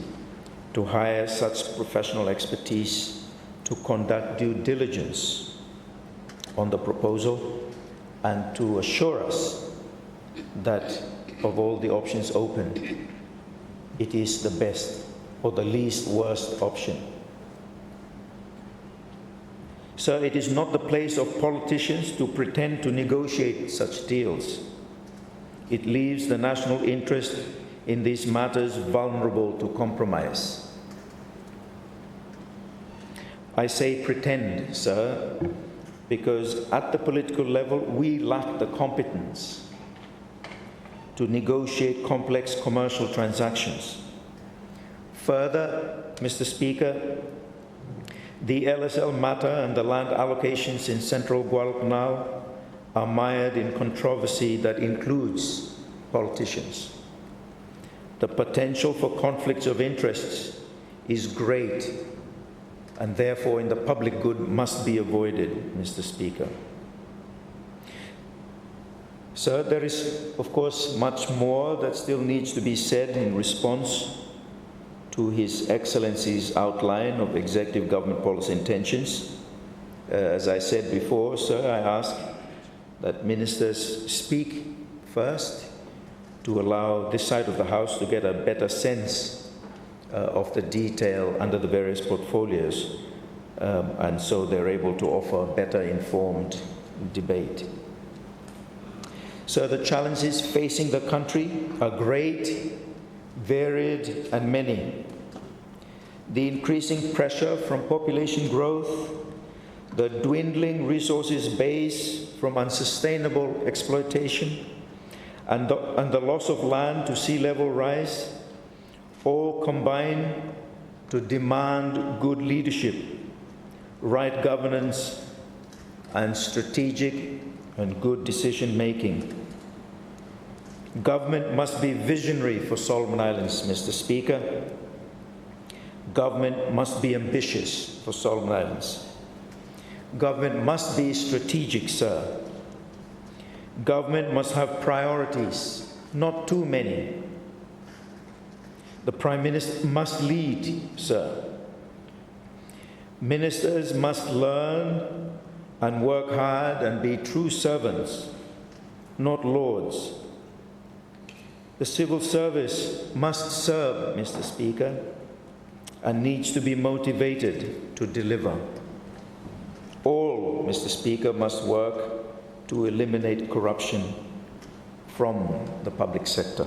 to hire such professional expertise to conduct due diligence on the proposal and to assure us that of all the options open, it is the best or the least worst option. Sir, it is not the place of politicians to pretend to negotiate such deals. It leaves the national interest in these matters vulnerable to compromise. I say pretend, sir, because at the political level, we lack the competence to negotiate complex commercial transactions. Further, Mr. Speaker, the LSL matter and the land allocations in central Guadalcanal are mired in controversy that includes politicians. The potential for conflicts of interests is great and therefore in the public good must be avoided, Mr. Speaker. Sir, there is, of course, much more that still needs to be said in response to His Excellency's outline of executive government policy intentions. As I said before, sir, I ask that ministers speak first to allow this side of the House to get a better sense of the detail under the various portfolios, and so they're able to offer better informed debate. So the challenges facing the country are great, varied, and many. The increasing pressure from population growth, the dwindling resources base from unsustainable exploitation, and the loss of land to sea level rise, all combine to demand good leadership, right governance, and strategic and good decision-making. Government must be visionary for Solomon Islands, Mr. Speaker. Government must be ambitious for Solomon Islands. Government must be strategic, sir. Government must have priorities, not too many. The Prime Minister must lead, sir. Ministers must learn and work hard and be true servants, not lords. The civil service must serve, Mr. Speaker, and needs to be motivated to deliver. All, Mr. Speaker, must work to eliminate corruption from the public sector.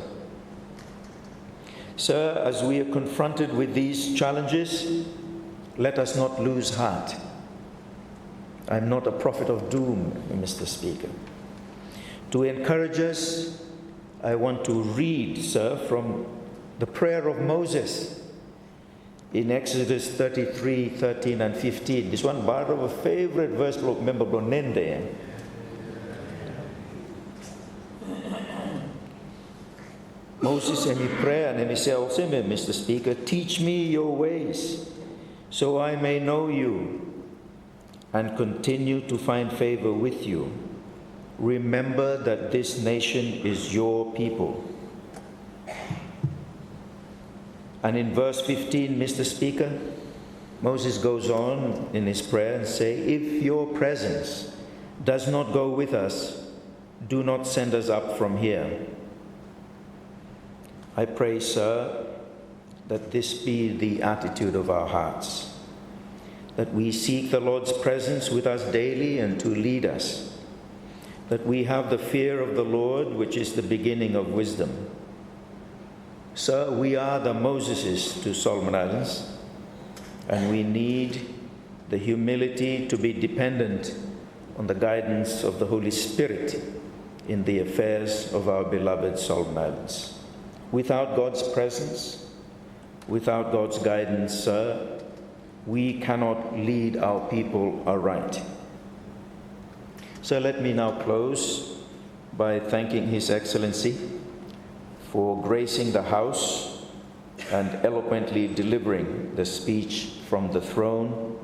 Sir, as we are confronted with these challenges, let us not lose heart. I'm not a prophet of doom, Mr. Speaker. To encourage us, I want to read, sir, from the prayer of Moses in Exodus 33, 13 and 15. This one, part of a favorite verse, remember, Blonende. Moses and he pray and he say, Mr. Speaker, teach me your ways so I may know you and continue to find favor with you. Remember that this nation is your people. And in verse 15, Mr. Speaker, Moses goes on in his prayer and say, if your presence does not go with us, do not send us up from here. I pray, sir, that this be the attitude of our hearts, that we seek the Lord's presence with us daily and to lead us, that we have the fear of the Lord, which is the beginning of wisdom. Sir, we are the Moseses to Solomon Islands, and we need the humility to be dependent on the guidance of the Holy Spirit in the affairs of our beloved Solomon Islands. Without God's presence, without God's guidance, sir, we cannot lead our people aright. So let me now close by thanking His Excellency for gracing the House and eloquently delivering the speech from the throne,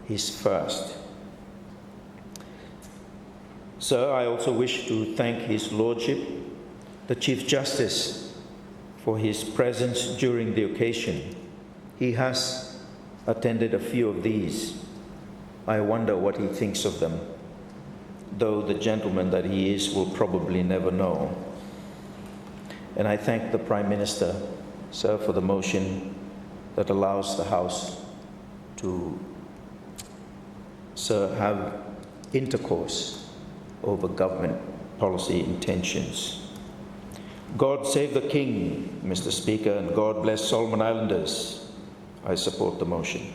his first. Sir, I also wish to thank His Lordship, the Chief Justice, for his presence during the occasion. He has attended a few of these. I wonder what he thinks of them, though the gentleman that he is will probably never know. And I thank the Prime Minister, sir, for the motion that allows the House to, sir, have intercourse over government policy intentions. God save the King, Mr. Speaker, and God bless Solomon Islanders. I support the motion.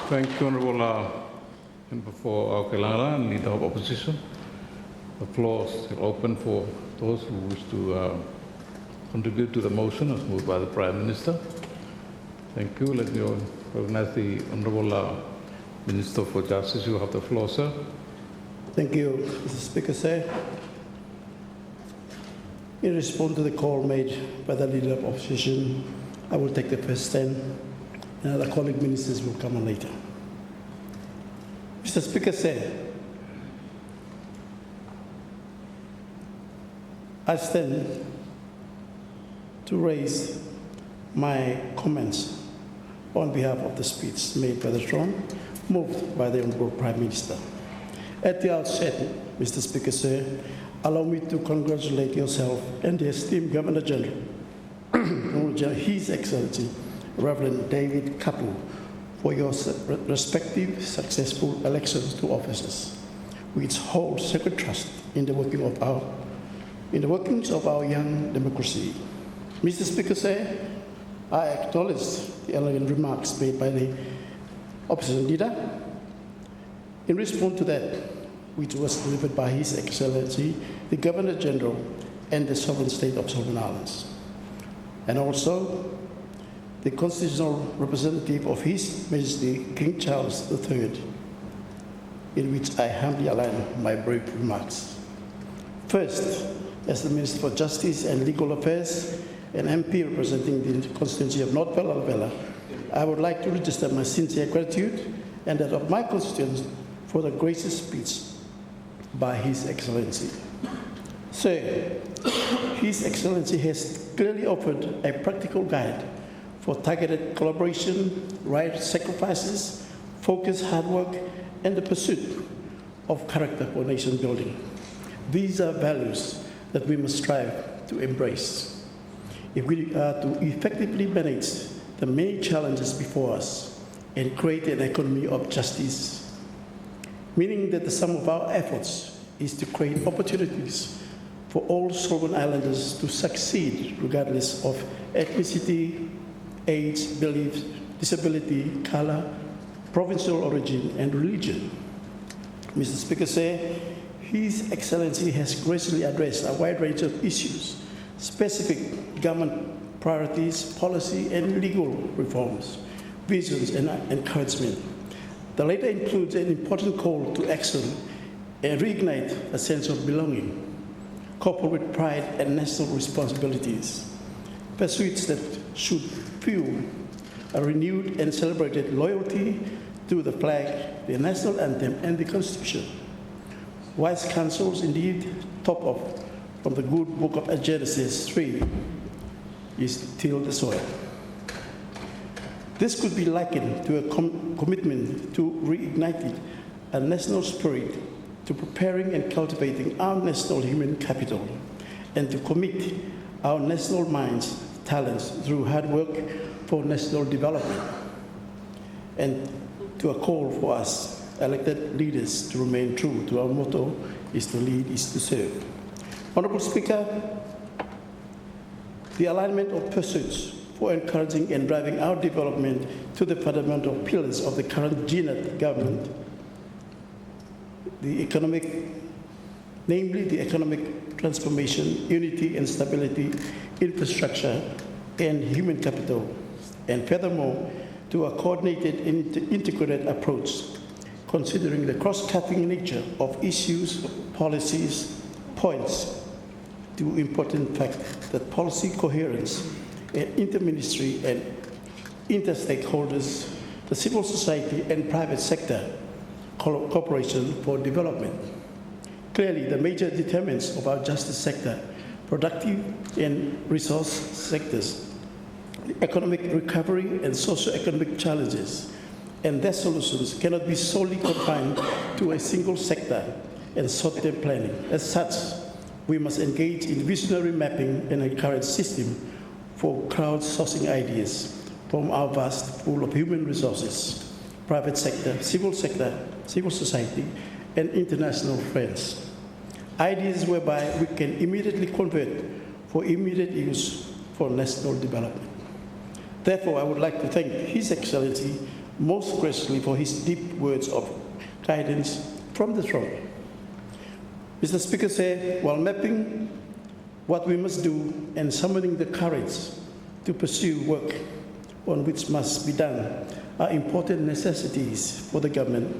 Thank you, Honourable Member for Aoke, Langalanga, Leader of Opposition. The floor is still open for those who wish to contribute to the motion as moved by the Prime Minister. Thank you. Let me recognize the Honourable Minister for Justice. You have the floor, sir. Thank you, Mr. Speaker, sir. In response to the call made by the Leader of Opposition, I will take the first stand, and other colleague ministers will come on later. Mr. Speaker, sir, I stand to raise my comments on behalf of the speech made by the throne, moved by the Honourable Prime Minister. At the outset, Mr. Speaker, sir, allow me to congratulate yourself and the esteemed Governor General, His Excellency, Reverend David Kapu, for your respective successful elections to offices, which hold sacred trust in the workings of our young democracy. Mr. Speaker, sir, I acknowledge the elegant remarks made by the opposition leader. In response to that, which was delivered by His Excellency, the Governor General and the Sovereign State of Solomon Islands, and also the constitutional representative of His Majesty King Charles III, in which I humbly align my brief remarks. First, as the Minister for Justice and Legal Affairs and MP representing the constituency of North Vella, I would like to register my sincere gratitude and that of my constituents for the gracious speech by His Excellency. Sir, His Excellency has clearly offered a practical guide for targeted collaboration, right sacrifices, focused hard work, and the pursuit of character for nation building. These are values that we must strive to embrace if we are to effectively manage the many challenges before us and create an economy of justice, meaning that the sum of our efforts is to create opportunities for all Solomon Islanders to succeed regardless of ethnicity, age, belief, disability, color, provincial origin and religion. Mr. Speaker said, His Excellency has graciously addressed a wide range of issues, specific government priorities, policy, and legal reforms, visions, and encouragement. The latter includes an important call to action and reignite a sense of belonging, coupled with pride and national responsibilities, pursuits that should fuel a renewed and celebrated loyalty to the flag, the national anthem, and the Constitution. Wise counsels indeed top up from the good book of Genesis 3 is till the soil. This could be likened to a commitment to reigniting a national spirit, to preparing and cultivating our national human capital, and to commit our national minds, talents through hard work for national development, and to a call for us elected leaders to remain true to our motto, is to lead, is to serve. Honorable Speaker, the alignment of pursuits for encouraging and driving our development to the fundamental pillars of the current GNAT government, namely the economic transformation, unity and stability, infrastructure, and human capital, and furthermore, to a coordinated and integrated approach, considering the cross-cutting nature of issues, policies, points to important fact that policy coherence and interministry and inter-stakeholders, the civil society and private sector cooperation for development. Clearly, the major determinants of our justice sector, productive and resource sectors, economic recovery and socio-economic challenges, and their solutions cannot be solely confined to a single sector and short-term planning. As such, we must engage in visionary mapping and encourage system for crowdsourcing ideas from our vast pool of human resources, private sector, civil society, and international friends. Ideas whereby we can immediately convert for immediate use for national development. Therefore, I would like to thank His Excellency most graciously for his deep words of guidance from the throne. Mr. Speaker said, while mapping what we must do and summoning the courage to pursue work on which must be done are important necessities for the government.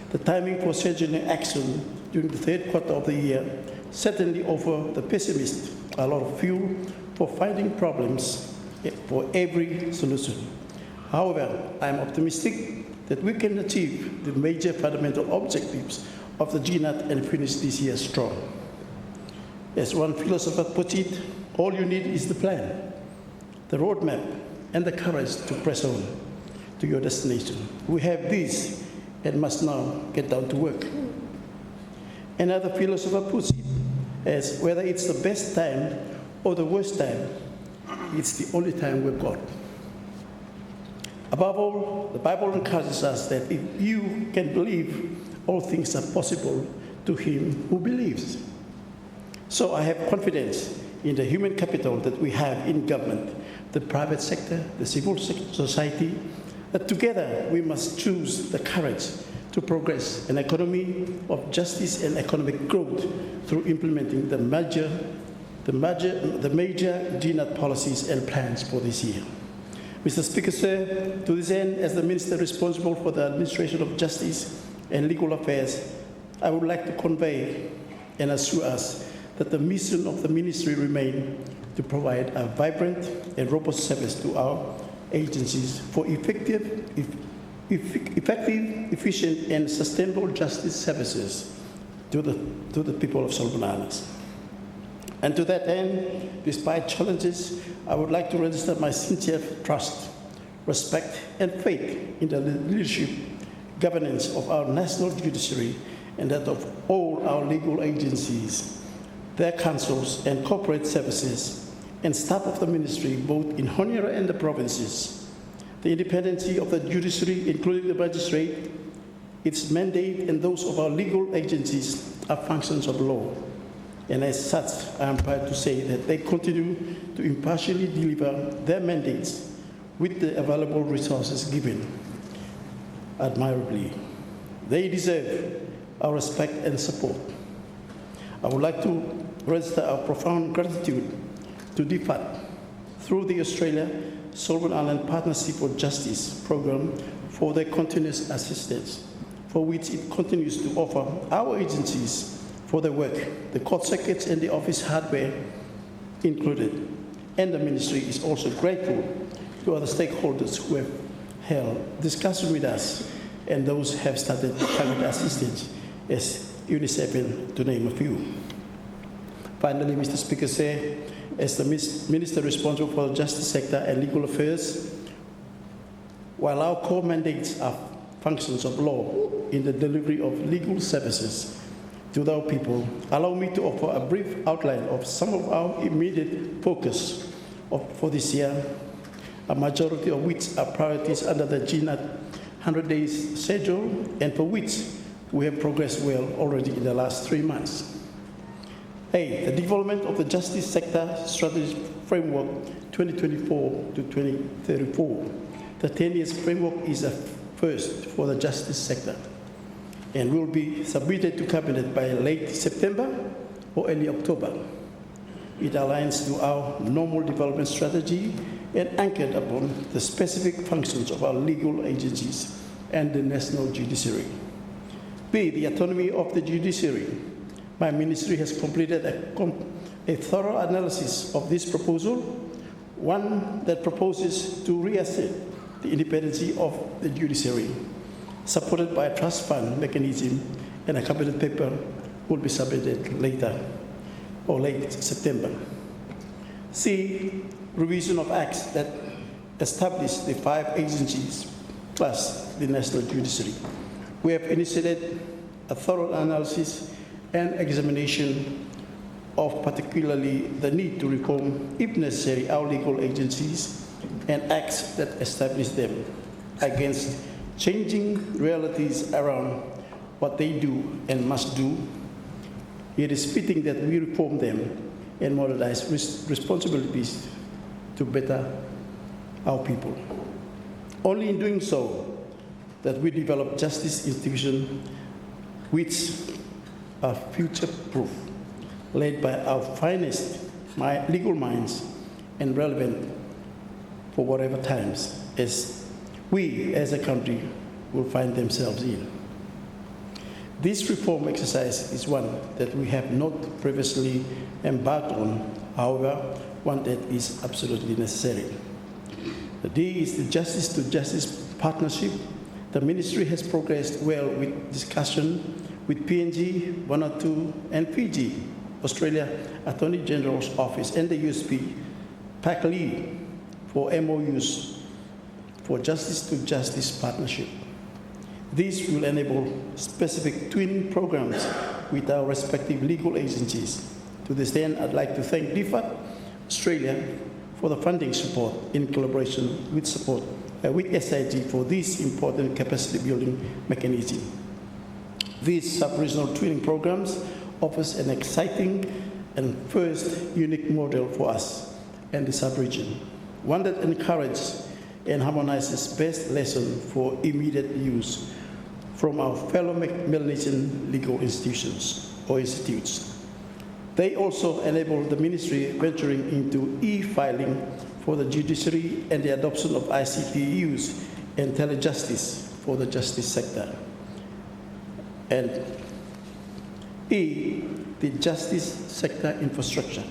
The timing for scheduling action during the third quarter of the year certainly offer the pessimist a lot of fuel for finding problems for every solution. However, I am optimistic that we can achieve the major fundamental objectives of the GNAT and finish this year strong. As one philosopher put it, all you need is the plan, the roadmap, and the courage to press on to your destination. We have these and must now get down to work. Another philosopher puts it as whether it's the best time or the worst time, it's the only time we've got. Above all, the Bible encourages us that if you can believe, all things are possible to him who believes. So I have confidence in the human capital that we have in government, the private sector, the civil society, that together we must choose the courage to progress an economy of justice and economic growth through implementing the major GNAT policies and plans for this year. Mr. Speaker, sir, to this end, as the Minister responsible for the administration of justice and legal affairs, I would like to convey and assure us that the mission of the ministry remains to provide a vibrant and robust service to our agencies for effective, efficient, and sustainable justice services to the people of Solomon Islands. And to that end, despite challenges, I would like to register my sincere trust, respect, and faith in the leadership, governance of our national judiciary and that of all our legal agencies, their councils and corporate services, and staff of the ministry, both in Honiara and the provinces. The independence of the judiciary, including the magistrate, its mandate, and those of our legal agencies are functions of law. And as such, I am proud to say that they continue to impartially deliver their mandates with the available resources given. admirably. They deserve our respect and support. I would like to register our profound gratitude to DFAT through the Australia Solomon Island Partnership for Justice program for their continuous assistance, for which it continues to offer our agencies for their work, the court circuits and the office hardware included. And the ministry is also grateful to other stakeholders who have held discussion with us and those who have started private assistance as UNICEF, to name a few. Finally, Mr. Speaker, as the Minister responsible for the justice sector and legal affairs, while our core mandates are functions of law in the delivery of legal services to our people, allow me to offer a brief outline of some of our immediate focus for this year, a majority of which are priorities under the GNAT 100 days schedule, and for which we have progressed well already in the last 3 months. A, the development of the justice sector strategy framework 2024 to 2034. The 10 years framework is a first for the justice sector and will be submitted to Cabinet by late September or early October. It aligns to our normal development strategy and anchored upon the specific functions of our legal agencies and the national judiciary. B, the autonomy of the judiciary. My ministry has completed a thorough analysis of this proposal, one that proposes to reassert the independence of the judiciary, supported by a trust fund mechanism, and a cabinet paper will be submitted later or late September. C, revision of acts that establish the 5 agencies plus the national judiciary. We have initiated a thorough analysis and examination of particularly the need to reform, if necessary, our legal agencies and acts that establish them against changing realities around what they do and must do. It is fitting that we reform them and modernize responsibilities to better our people. Only in doing so that we develop justice institutions which are future-proof, led by our finest legal minds and relevant for whatever times as we as a country will find themselves in. This reform exercise is one that we have not previously embarked on, however, one that is absolutely necessary. The D is the Justice to Justice Partnership. The ministry has progressed well with discussion with PNG, Vanuatu, and Fiji, Australia Attorney General's Office, and the USP PAC for MOUs for Justice to Justice Partnership. These will enable specific twinning programs with our respective legal agencies. To this end, I'd like to thank DFAT Australia for the funding support in collaboration with SIG for this important capacity building mechanism. These sub-regional twinning programs offers an exciting and first unique model for us and the sub-region, one that encourages and harmonizes best lessons for immediate use from our fellow Melanesian legal institutions or institutes. They also enable the ministry venturing into e-filing for the judiciary and the adoption of ICT use and telejustice for the justice sector. And E, the justice sector infrastructure.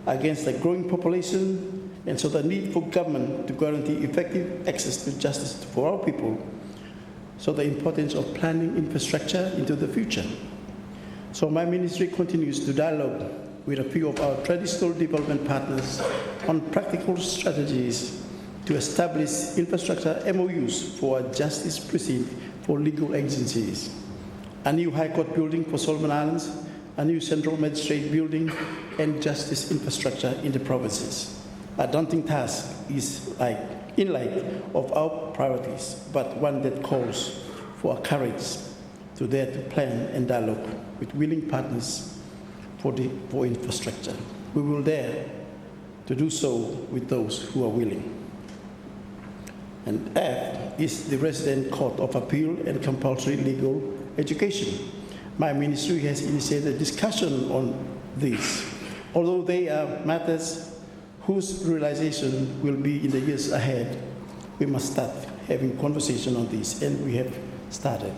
Against the growing population and so the need for government to guarantee effective access to justice for our people, so the importance of planning infrastructure into the future. So my ministry continues to dialogue with a few of our traditional development partners on practical strategies to establish infrastructure MOUs for a justice precinct for legal agencies, a new High Court building for Solomon Islands, a new Central Magistrate building, and justice infrastructure in the provinces. A daunting task is in light of our priorities, but one that calls for courage to dare to plan and dialogue with willing partners for infrastructure. We will dare to do so with those who are willing. And F, is the Resident Court of Appeal and compulsory legal education. My ministry has initiated discussion on these, although they are matters whose realization will be in the years ahead. We must start having conversation on this, and we have started.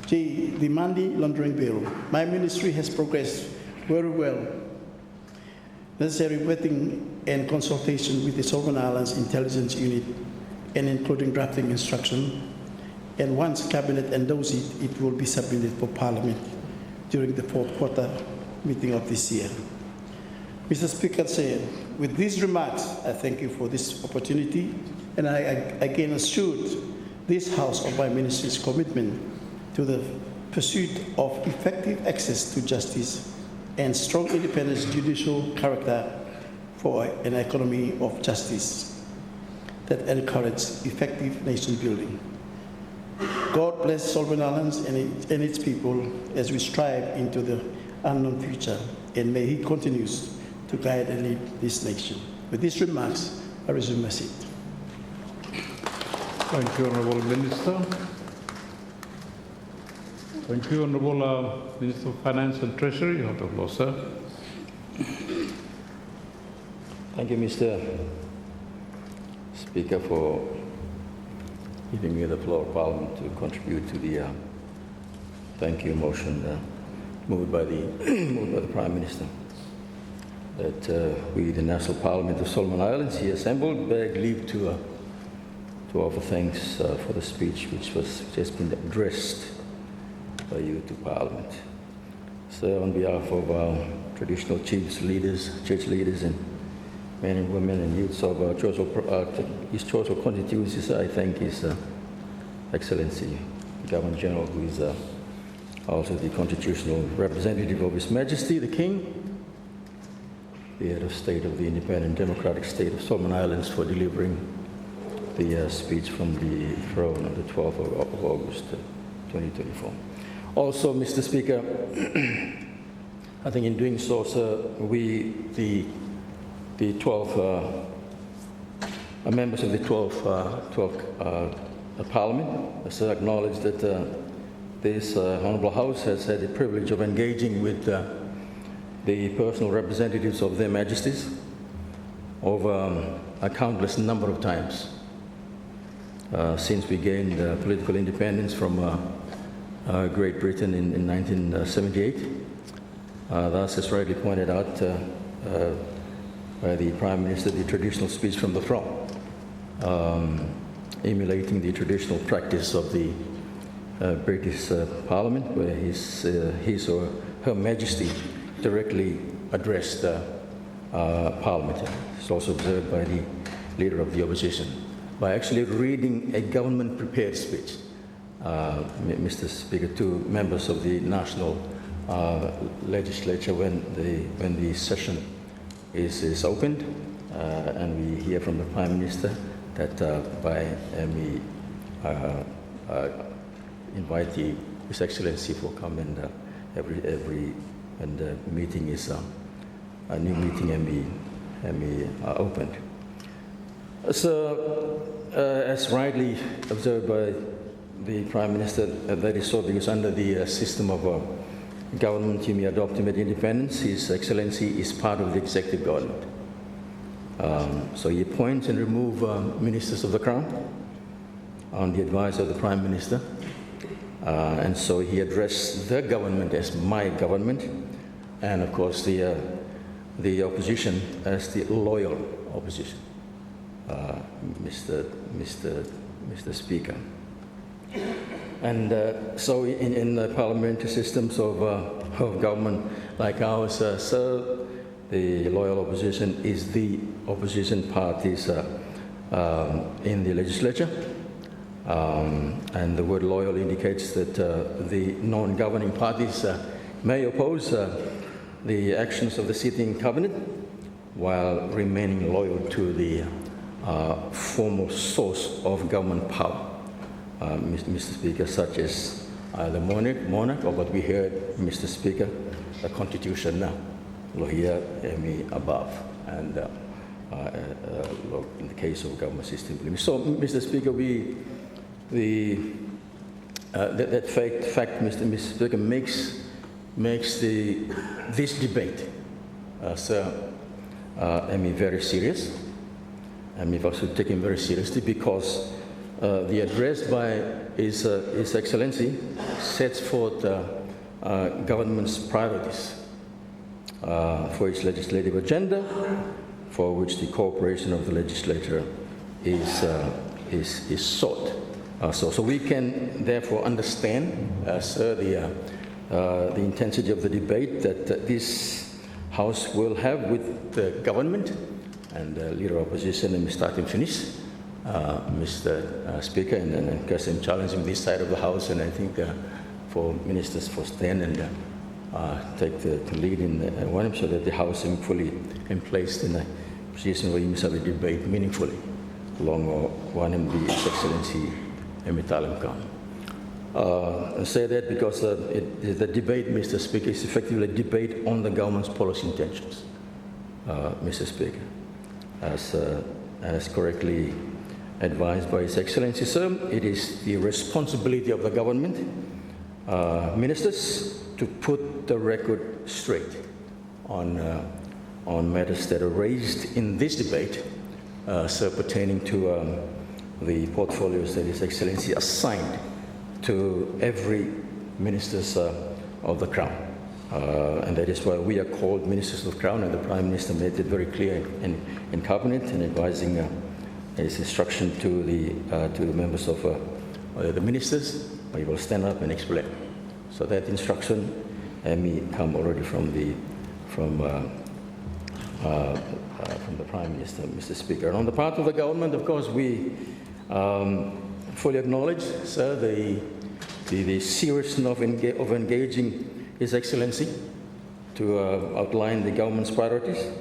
The money laundering bill. My ministry has progressed very well. Necessary vetting and consultation with the Solomon Islands Intelligence Unit, and including drafting instruction. And once Cabinet endorses it, it will be submitted for Parliament during the fourth quarter meeting of this year. Mr. Speaker said, with these remarks, I thank you for this opportunity, and I again assured this House of my ministry's commitment to the pursuit of effective access to justice and strong independent judicial character for an economy of justice that encourages effective nation building. God bless Solomon Islands and its people as we strive into the unknown future, and may He continues to guide and lead this nation. With these remarks, I resume my seat. Thank you, Honourable Minister. Thank you, Honourable Minister of Finance and Treasury. You have the floor, sir. Thank you, Mr. Speaker, for giving me the floor of Parliament to contribute to the thank you motion moved by the Prime Minister, that we, the National Parliament of Solomon Islands, here assembled, beg leave to offer thanks for the speech which was just been addressed by you to Parliament. So on behalf of our traditional chiefs, leaders, church leaders, and men and women and youths of his choice constituencies, I thank His Excellency, the Governor General, who is also the constitutional representative of His Majesty, the King, the head of state of the independent democratic state of Solomon Islands, for delivering the speech from the throne on the 12th of August 2024. Also, Mr. Speaker, I think in doing so, sir, we, the 12 members of the 12th Parliament, sir, acknowledge that this Honourable House has had the privilege of engaging with the personal representatives of their Majesties over a countless number of times since we gained political independence from Great Britain in 1978. Thus, as rightly pointed out by the Prime Minister, the traditional speech from the throne, emulating the traditional practice of the British Parliament, where his or Her Majesty directly addressed Parliament. It's also observed by the Leader of the Opposition, by actually reading a government-prepared speech, Mr. Speaker, to members of the National Legislature when the session is opened, and we hear from the Prime Minister that we invite His Excellency for come and the meeting is a new meeting and be opened. So, as rightly observed by the Prime Minister, that is so because under the system of government he may adopt immediate independence, His Excellency is part of the executive government. So he appoints and removes ministers of the Crown on the advice of the Prime Minister. And so he addressed the government as my government, and of course the opposition as the loyal opposition, Mr. Speaker. And so in the parliamentary systems of government like ours, so the loyal opposition is the opposition parties in the legislature. And the word loyal indicates that the non-governing parties may oppose the actions of the sitting cabinet while remaining loyal to the formal source of government power, Mr. Speaker, such as the monarch, or what we heard, Mr. Speaker, the Constitution now, Lohia Emi above. And in the case of government system. So, Mr. Speaker, that fact, Mr. Speaker, makes this debate, very serious, and we've also taken very seriously because the address by His Excellency sets forth government's priorities for its legislative agenda, for which the cooperation of the legislature is sought. So we can therefore understand, sir, the intensity of the debate that this House will have with the government and the Leader of Opposition, and start and finish, Mr. Speaker, and because I'm challenging this side of the House, and I think for ministers to stand and take the lead in one, so that the House is fully placed in a position where you must have a debate meaningfully along one of the His Excellency Emitalimkam. I say that because the debate, Mr. Speaker, is effectively a debate on the government's policy intentions, Mr. Speaker, as correctly advised by His Excellency, sir. It is the responsibility of the government ministers to put the record straight on matters that are raised in this debate, sir, pertaining to the portfolios that His Excellency assigned to every ministers of the Crown. And that is why we are called ministers of the Crown, and the Prime Minister made it very clear in Cabinet in advising his instruction to the members of the ministers. He will stand up and explain. So that instruction may come already from the Prime Minister, Mr. Speaker. And on the part of the government, of course, we fully acknowledge, sir, the seriousness of engaging His Excellency to outline the government's priorities.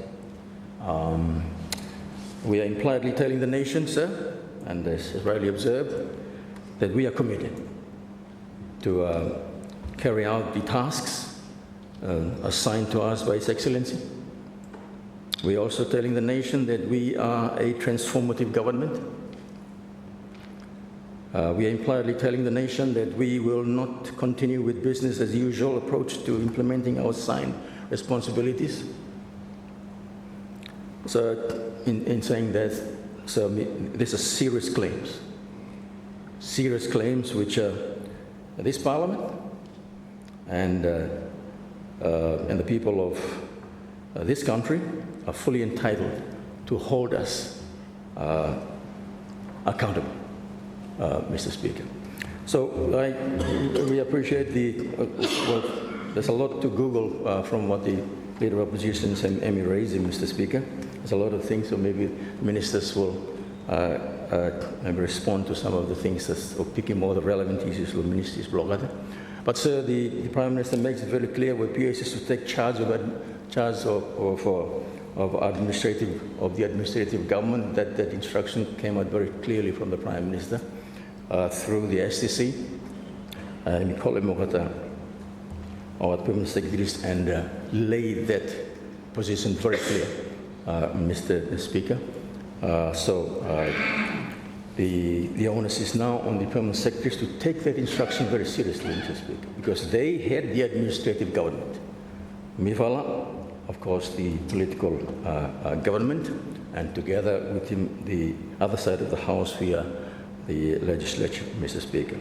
We are impliedly telling the nation, sir, and as rightly observed, that we are committed to carry out the tasks assigned to us by His Excellency. We are also telling the nation that we are a transformative government. We are impliedly telling the nation that we will not continue with business as usual approach to implementing our assigned responsibilities. So in saying that, so these are serious claims which this Parliament and the people of this country are fully entitled to hold us accountable, Mr. Speaker. So we appreciate there's a lot to Google from what the Leader of Opposition Emmy raised, Mr. Speaker. There's a lot of things, so maybe ministers will maybe respond to some of the things or picking more the relevant issues for ministers blog. But sir, the Prime Minister makes it very clear with PACs to take charge of the administrative government. That instruction came out very clearly from the Prime Minister through the STC. And our permanent secretaries and laid that position very clear, Mr. Speaker. The onus is now on the permanent secretaries to take that instruction very seriously, Mr. Speaker, because they head the administrative government. Mifala, of course, the political government, and together with him, the other side of the House, we are the legislature, Mr. Speaker.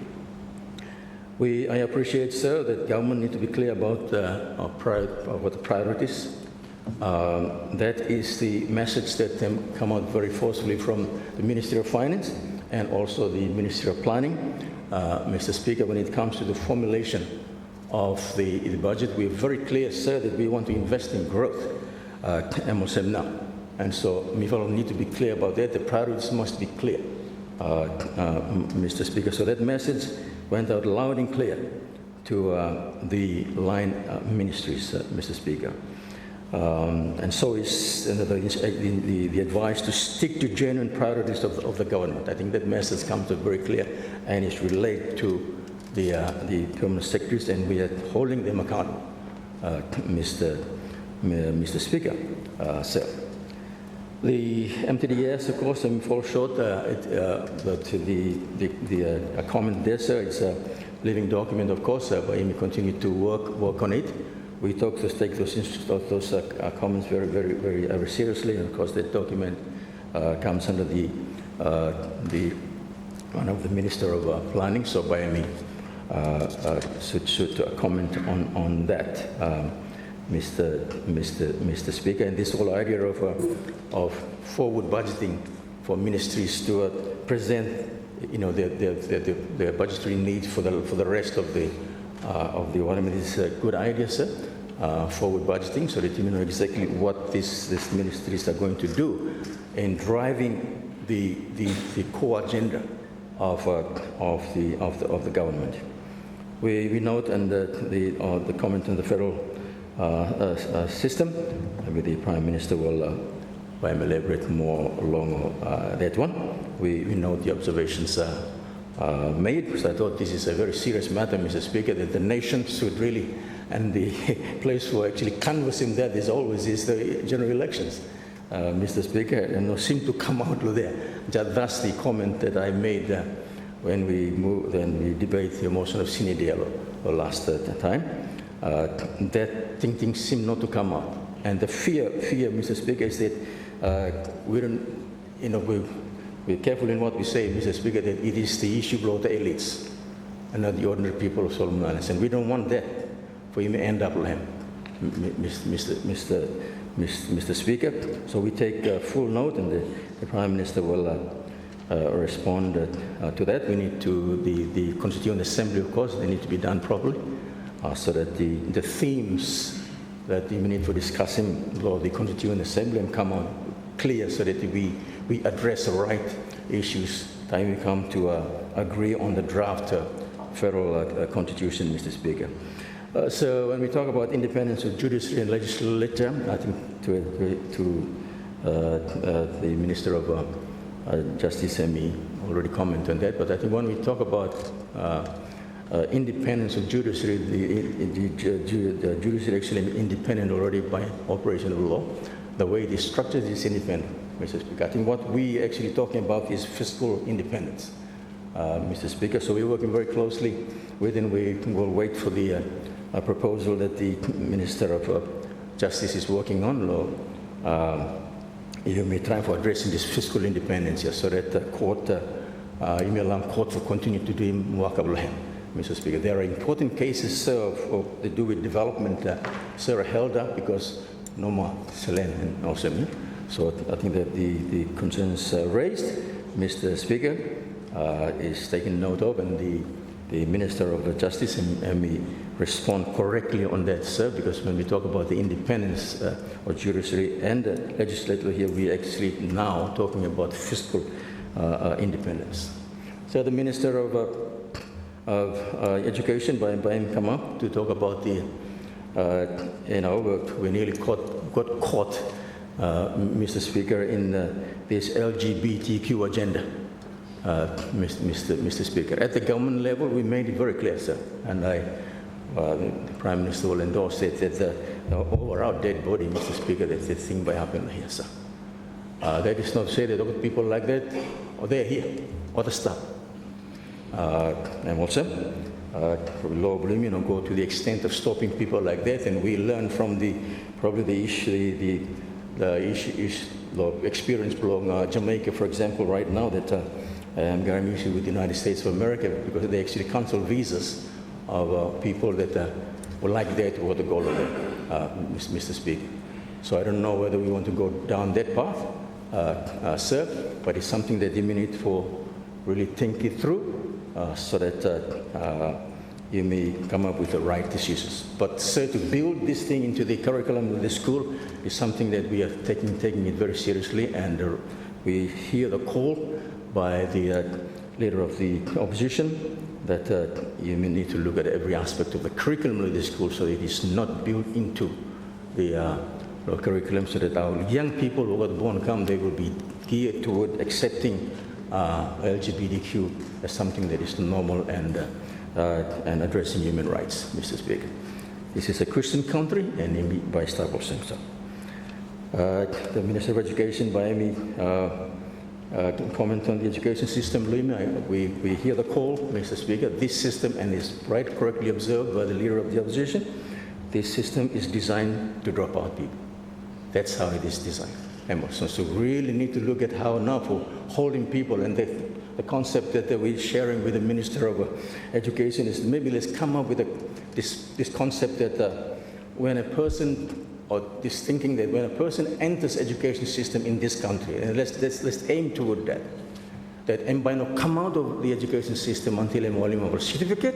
I appreciate, sir, that government need to be clear about what the priorities. That is the message that come out very forcefully from the Ministry of Finance and also the Ministry of Planning. Mr. Speaker, when it comes to the formulation of the budget, we're very clear, sir, that we want to invest in growth, MSM now. And so we need to be clear about that. The priorities must be clear, Mr. Speaker. So that message went out loud and clear to the line ministries, Mr. Speaker. And so is the advice to stick to genuine priorities of the government. I think that message comes out very clear and is relayed to the permanent secretaries, and we are holding them accountable, Mr. Speaker, sir. The MTDS, of course, falls short, but the comment there, sir, it's a living document, of course, but we continue to work on it. We take those comments very seriously, and of course, that document comes under the one of the Minister of Planning, so by me should comment on that. Mr. Speaker, and this whole idea of forward budgeting for ministries to present, their budgetary needs for the rest of the ornament is a good idea, sir. Forward budgeting, so that you know exactly what these ministries are going to do in driving the core agenda of the government. We note and the comment on the federal system. Maybe the Prime Minister will elaborate more along that one. We note the observations made, because I thought this is a very serious matter, Mr. Speaker, that the nation should really, and the place for actually canvassing that is the general elections, Mr. Speaker, and seem to come out of there. That's the comment that I made when we debate the motion of sine die last time. That things seem not to come up. And the fear, Mr. Speaker, is that we're careful in what we say, Mr. Speaker, that it is the issue of the elites and not the ordinary people of Solomon Islands. And we don't want that for him to end up like him, Mr. Speaker. So we take full note, and the Prime Minister will respond to that. We need to, the Constituent Assembly, of course, they need to be done properly. So that the themes that we need for discussing the Constituent Assembly and come on clear, so that we address the right issues time we come to agree on the draft federal constitution, Mr. Speaker. So when we talk about independence of judiciary and legislature, I think to the Minister of Justice Emi already commented on that, but I think when we talk about independence of judiciary, the judiciary actually independent already by operation of law. The way it is structured is independent, Mr. Speaker. I think what we actually talking about is fiscal independence, Mr. Speaker. So we're working very closely with, and we will wait for the proposal that the Minister of Justice is working on. You may try for addressing this fiscal independence, so that the court, you may allow court to continue to do work of law. Mr. Speaker, there are important cases that do with development are held up because no more Selen and also me. So I think that the concerns raised, Mr. Speaker, is taken note of, and the Minister of Justice and me respond correctly on that, sir, because when we talk about the independence of judiciary and the legislature here, we actually now talking about fiscal independence. So the Minister of Education, by him come up to talk about the, we nearly got caught, Mr. Speaker, in this LGBTQ agenda, Mr. Speaker. At the government level, we made it very clear, sir, and the Prime Minister will endorse it, that over our dead body, Mr. Speaker, that thing by happening here, sir. That is not to say that people like that, or they're here, or the stuff. And also, law will go to the extent of stopping people like that, and we learn from the issue, the experience along Jamaica, for example, right now, that I'm getting issue with the United States of America, because they actually cancel visas of people that would like that or to go there, Mr. Speaker. So I don't know whether we want to go down that path, sir, but it's something that you need for really think it through, so that you may come up with the right decisions. But, sir, to build this thing into the curriculum of the school is something that we are taking it very seriously, and we hear the call by the leader of the opposition that you may need to look at every aspect of the curriculum of the school, so that it is not built into the curriculum, so that our young people who are born come, they will be geared toward accepting LGBTQ as something that is normal and addressing human rights, Mr. Speaker. This is a Christian country, and by Star Wars, so. The Minister of Education, Baemi, comment on the education system. We hear the call, Mr. Speaker. This system, and is correctly observed by the Leader of the Opposition, this system is designed to drop out people. That's how it is designed. And so really need to look at how now for holding people, and the concept that we're sharing with the Minister of Education is maybe let's come up with this concept that when a person, or this thinking that when a person enters education system in this country, and let's aim toward that and by not come out of the education system until I'm holding a certificate,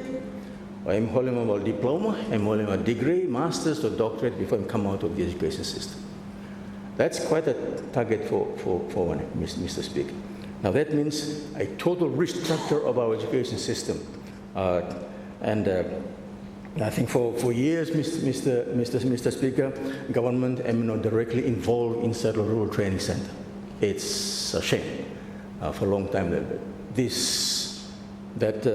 or I'm holding a diploma, I'm holding a degree, master's or doctorate before I come out of the education system. That's quite a target for one, Mr. Speaker. Now that means a total restructure of our education system. I think for years, Mr. Speaker, government am not directly involved inside the rural training center. It's a shame for a long time that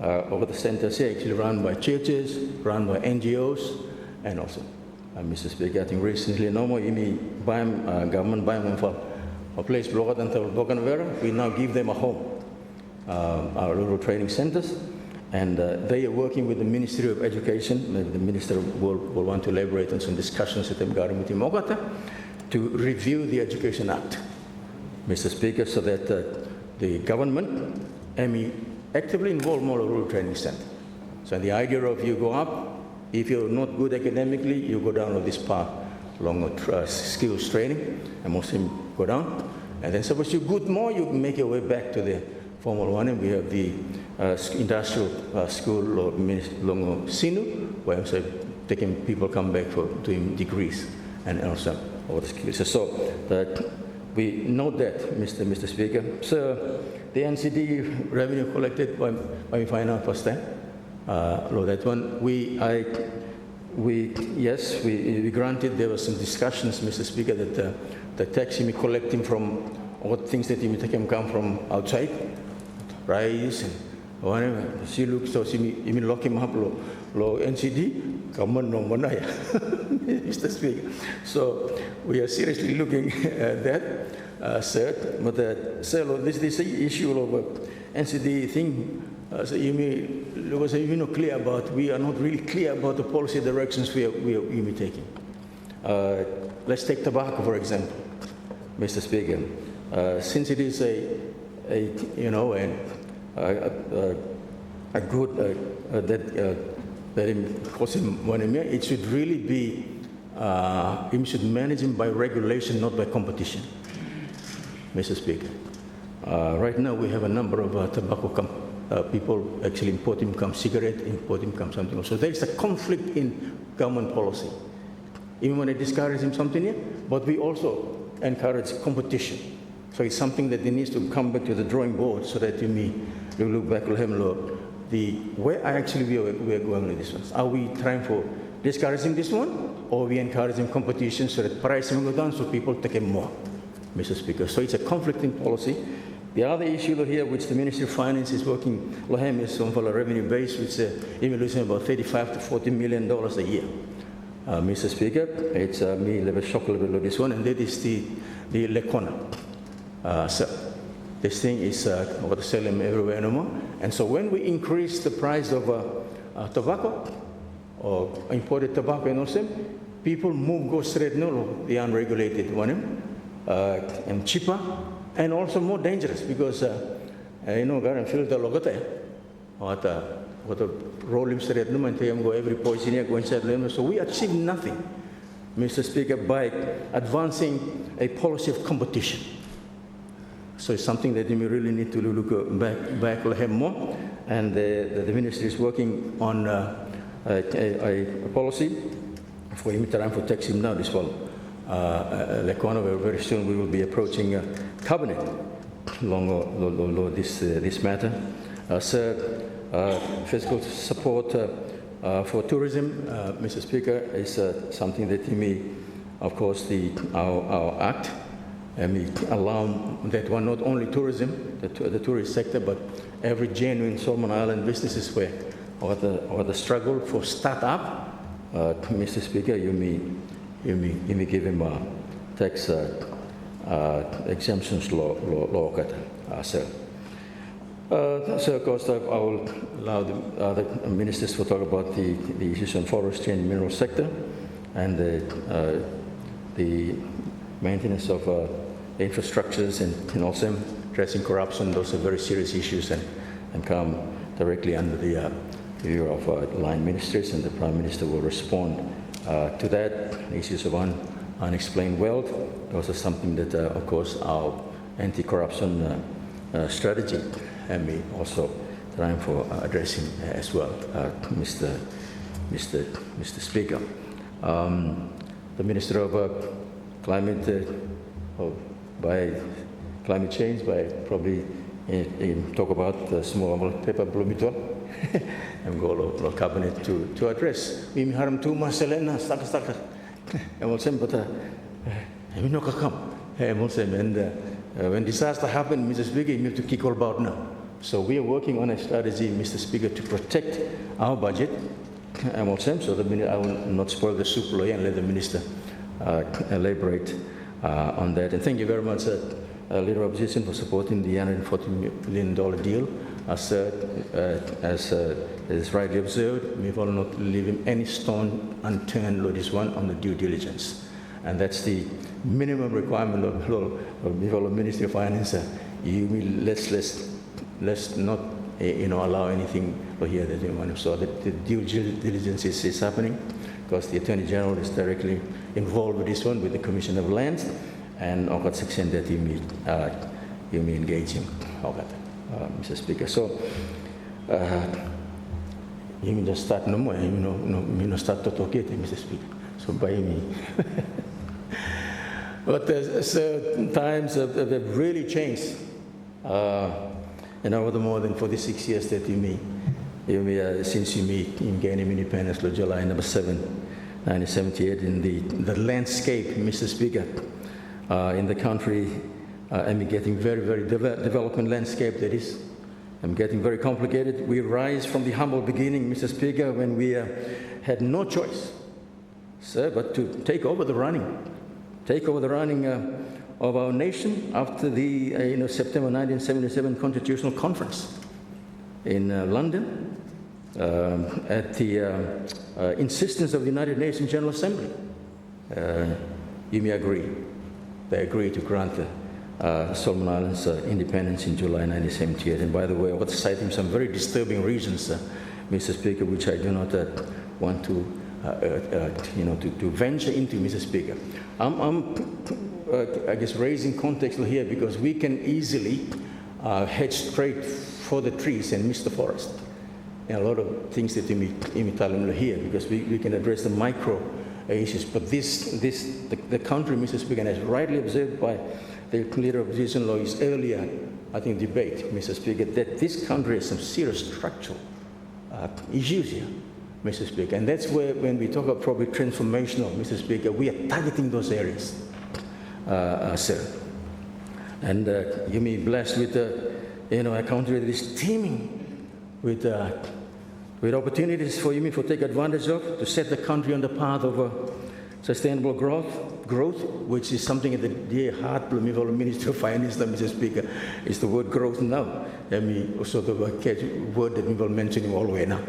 over the centers here actually run by churches, run by NGOs, and also, Mr. Speaker, I think recently, no more government buying for a place blocked until Bokanavera, we now give them a home, our rural training centers. And they are working with the Ministry of Education. Maybe the Minister will want to elaborate on some discussions with them to review the Education Act, Mr. Speaker, so that the government actively involve more rural training center. So the idea of you go up, if you're not good academically, you go down on this path, along skills training, and mostly go down. And then suppose you're good more, you make your way back to the formal one, and we have the industrial school or Longo Sinu, where I'm taking people come back for doing degrees and also all the skills. So that we note that, Mr. Speaker. So the NCD revenue collected by final first time. That one we granted. There were some discussions, Mr. Speaker, that the tax we collecting from all things that we take come from outside, rice and whatever. She looks so she lock him up lo NCD government no money, Mr. Speaker. So we are seriously looking at that, sir. But this issue of NCD thing. So you may clear about. We are not really clear about the policy directions we are taking. Let's take tobacco for example, Mr. Speaker. Since it is a good it should really be it should manage him by regulation, not by competition, Mr. Speaker. Right now we have a number of tobacco people actually import income cigarette, import income something else. So there is a conflict in government policy. Even when they discourage him something here, but we also encourage competition. So it's something that they need to come back to the drawing board so that you look back at him, where actually we are going with this one. Are we trying for discouraging this one, or are we encouraging competition so that pricing will go down so people take in more, Mr. Speaker? So it's a conflicting policy. The other issue here, which the Ministry of Finance is working, is on for a revenue base, which even losing about $35 to $40 million a year. Mr. Speaker, it's me a little bit shocked about this one, and that is the Lekona. So this thing is over to sell them everywhere no more. And so when we increase the price of tobacco or imported tobacco and also, people go straight the unregulated one, and cheaper. And also more dangerous because, Garan filter logote, what a rolling straight no man go every poison here go inside them. So we achieve nothing, Mr. Speaker, by advancing a policy of competition. So it's something that we really need to look back more. And the ministry is working on a policy for him for taxing now this fall. Very soon we will be approaching cabinet along this matter. Fiscal support for tourism, Mr. Speaker, is something that of course, our act allow that one, not only tourism, the tourist sector, but every genuine Solomon Island businesses where or the struggle for start-up, Mr. Speaker, you may give him tax exemptions law kata sir. So of course I will allow the other ministers to talk about the issues on forestry and mineral sector and the maintenance of infrastructures and also addressing corruption. Those are very serious issues and come directly under the view of line ministers, and the Prime Minister will respond to that. Issues of unexplained wealth, those are something that of course our anti-corruption strategy and me also trying for addressing as well, Mr. Speaker. The Minister of Climate Change, by probably talk about the small paper bloomito and go to cabinet to address. We haram too much selena stuck. And we'll say, but we no come. And we'll say, and when disaster happens, Mr. Speaker, you have to kick all about now. So we are working on a strategy, Mr. Speaker, to protect our budget. And we'll say, so I will not spoil the soup and let the minister elaborate on that. And thank you very much, Leader of Opposition, for supporting the $140 million deal. As is rightly observed, we will not leave any stone unturned, Lord, this one on the due diligence. And that's the minimum requirement of the Ministry of Finance. Let's not allow anything here that we want to. So the due diligence is happening, because the Attorney General is directly involved with this one, with the Commission of Lands, and on what section that you may engage him, Mr. Speaker. So you may just start no more, start to talk it, Mr. Speaker. So by me. But times have really changed. Over the more than 46 years that since you gained independence, July 7, 1978, in the landscape, Mr. Speaker, in the country, I'm getting very, very development landscape that is. I'm getting very complicated. We rise from the humble beginning, Mr. Speaker, when we had no choice, sir, but to take over the running of our nation after the September 1977 Constitutional Conference in London, at the insistence of the United Nations General Assembly. You may agree. They agreed to grant the Solomon Islands independence in July 1978. And by the way, I want to cite him some very disturbing reasons, Mr. Speaker, which I do not want to venture into, Mr. Speaker. I guess raising context here, because we can easily head straight for the trees and miss the forest. And a lot of things that you tell them here, because we can address the micro issues. But the country, Mr. Speaker, as rightly observed by the Leader of Opposition lawyers earlier, I think, debate, Mr. Speaker, that this country has some serious structural issues here, Mr. Speaker. And that's where, when we talk about probably transformational, Mr. Speaker, we are targeting those areas, sir. And you may be blessed with a country that is teeming with opportunities for you to take advantage of, to set the country on the path of sustainable growth, which is something at the dear heart of the Ministry of Finance, Mr. Speaker, is the word growth now. I mean, also the word that we will mention all the way now,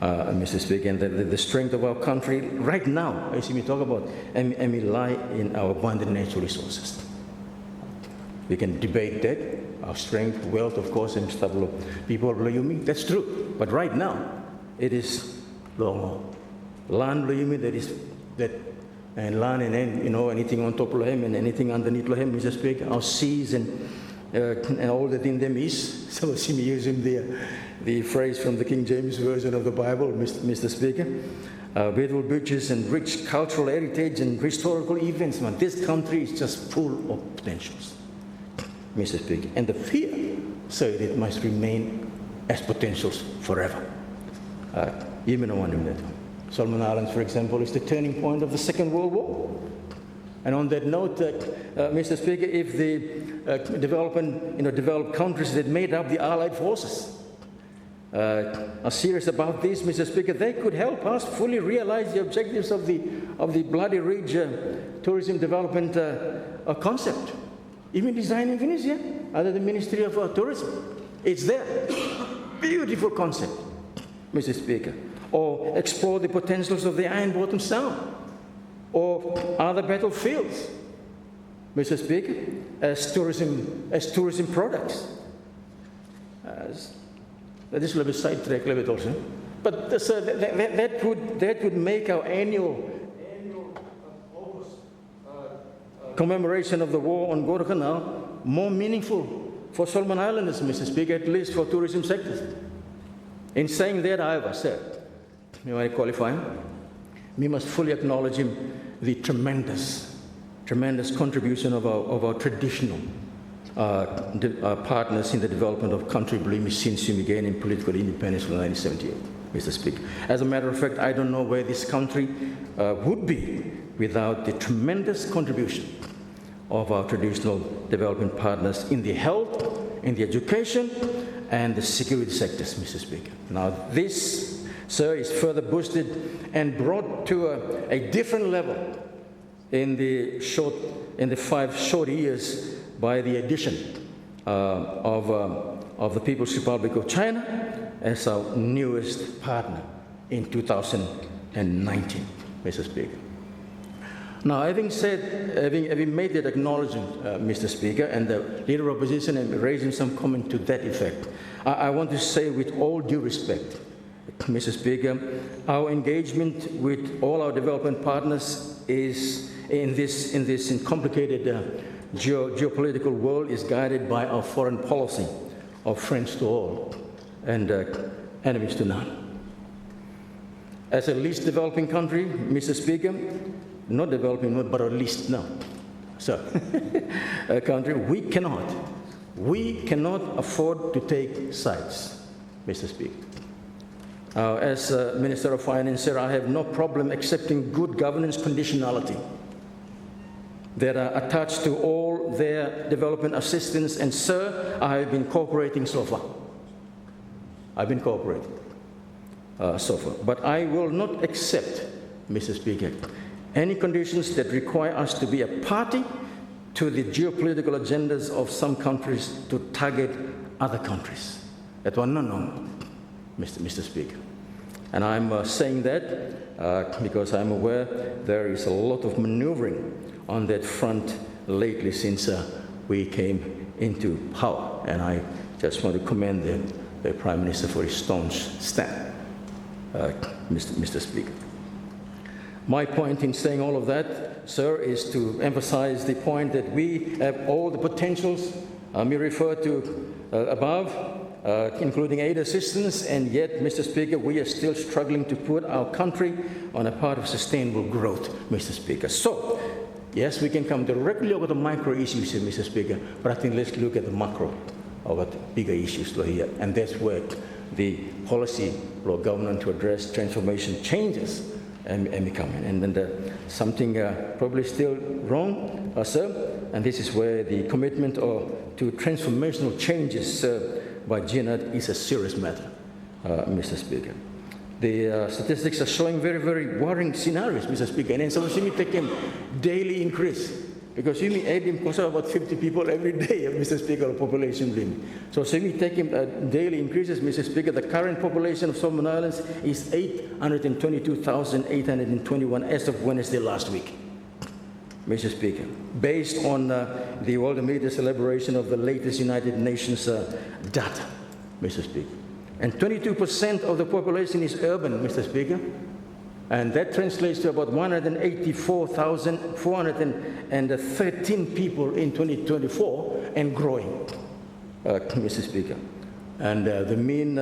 Mr. Speaker, and the strength of our country right now, as we talk about, and we lie in our abundant natural resources. We can debate that, our strength, wealth, of course, and stable people, that's true. But right now, it is long land, and land, and anything on top of him and anything underneath of him, Mr. Speaker, our seas and all that in them is. So see me using the phrase from the King James Version of the Bible, Mr. Speaker. Beautiful beaches and rich cultural heritage and historical events. Man, this country is just full of potentials, Mr. Speaker. And the fear, so it must remain as potentials forever. Even on that. Solomon Islands, for example, is the turning point of the Second World War. And on that note, Mr. Speaker, if the developed countries that made up the Allied forces are serious about this, Mr. Speaker, they could help us fully realize the objectives of the Bloody Ridge tourism development concept. Even design and finish, yeah, under the Ministry of Tourism. It's there. Beautiful concept, Mr. Speaker. Or explore the potentials of the Iron Bottom Sound or other battlefields, Mr. Speaker, as tourism products. This will be sidetracked a little bit also, but that would make our annual commemoration of the war on Guadalcanal more meaningful for Solomon Islanders, Mr. Speaker, at least for tourism sectors. In saying that, however, sir, may I qualify him? We must fully acknowledge the tremendous contribution of our traditional partners in the development of country, believe me, since we began in political independence in 1978, Mr. Speaker. As a matter of fact, I don't know where this country would be without the tremendous contribution of our traditional development partners in the health, in the education, and the security sectors, Mr. Speaker. Now this, sir, is further boosted and brought to a different level in the 5 short years by the addition of the People's Republic of China as our newest partner in 2019, Mr. Speaker. Now, having made that acknowledgement, Mr. Speaker, and the Leader of Opposition and raising some comment to that effect, I want to say with all due respect, Mr. Speaker, our engagement with all our development partners is in this complicated geopolitical world is guided by our foreign policy of friends to all and enemies to none. As a least developing country, Mr. Speaker, not developing, but at least no. So, a country, we cannot afford to take sides, Mr. Speaker. As Minister of Finance, sir, I have no problem accepting good governance conditionality that are attached to all their development assistance, and sir, I have been cooperating so far. I've been cooperating so far. But I will not accept, Mr. Speaker, any conditions that require us to be a party to the geopolitical agendas of some countries to target other countries. That one, no, Mr. Speaker. And I'm saying that because I'm aware there is a lot of maneuvering on that front lately since we came into power. And I just want to commend the Prime Minister for his staunch stand, Mr. Speaker. My point in saying all of that, sir, is to emphasize the point that we have all the potentials we referred to above, including aid assistance, and yet, Mr. Speaker, we are still struggling to put our country on a path of sustainable growth, Mr. Speaker. So, yes, we can come directly over the micro issues here, Mr. Speaker, but I think let's look at the macro, over the bigger issues here, and that's where the policy law government to address transformation changes and becoming. And then something probably still wrong, sir, and this is where the commitment to transformational changes by GNAT is a serious matter, Mr. Speaker. The statistics are showing very, very worrying scenarios, Mr. Speaker, and so we take a daily increase. Because you add him about 50 people every day, Mr. Speaker, of population limit. So we take him daily increases, Mr. Speaker. The current population of Solomon Islands is 822,821 as of Wednesday last week, Mr. Speaker, based on the World Media's elaboration of the latest United Nations data, Mr. Speaker. And 22% of the population is urban, Mr. Speaker. And that translates to about 184,413 people in 2024 and growing, Mr. Speaker. And the mean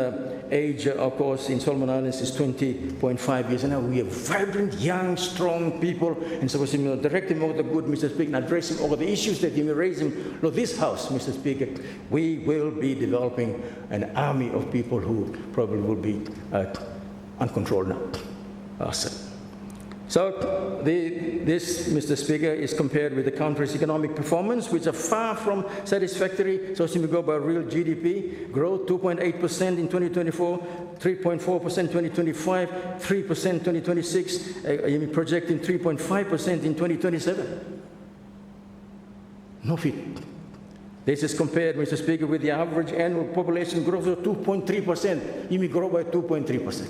age, of course, in Solomon Islands is 20.5 years. And now we have vibrant, young, strong people. And so we're directing over the good, Mr. Speaker, and addressing over the issues that you may raise in this House, Mr. Speaker. We will be developing an army of people who probably will be uncontrolled now. So this, Mr. Speaker, is compared with the country's economic performance, which are far from satisfactory. So if we go by real GDP growth, 2.8% in 2024, 3.4% 2025, 3% 2026, projecting 3.5% in 2027. No fit. This is compared, Mr. Speaker, with the average annual population growth of 2.3%. You may grow by 2.3%.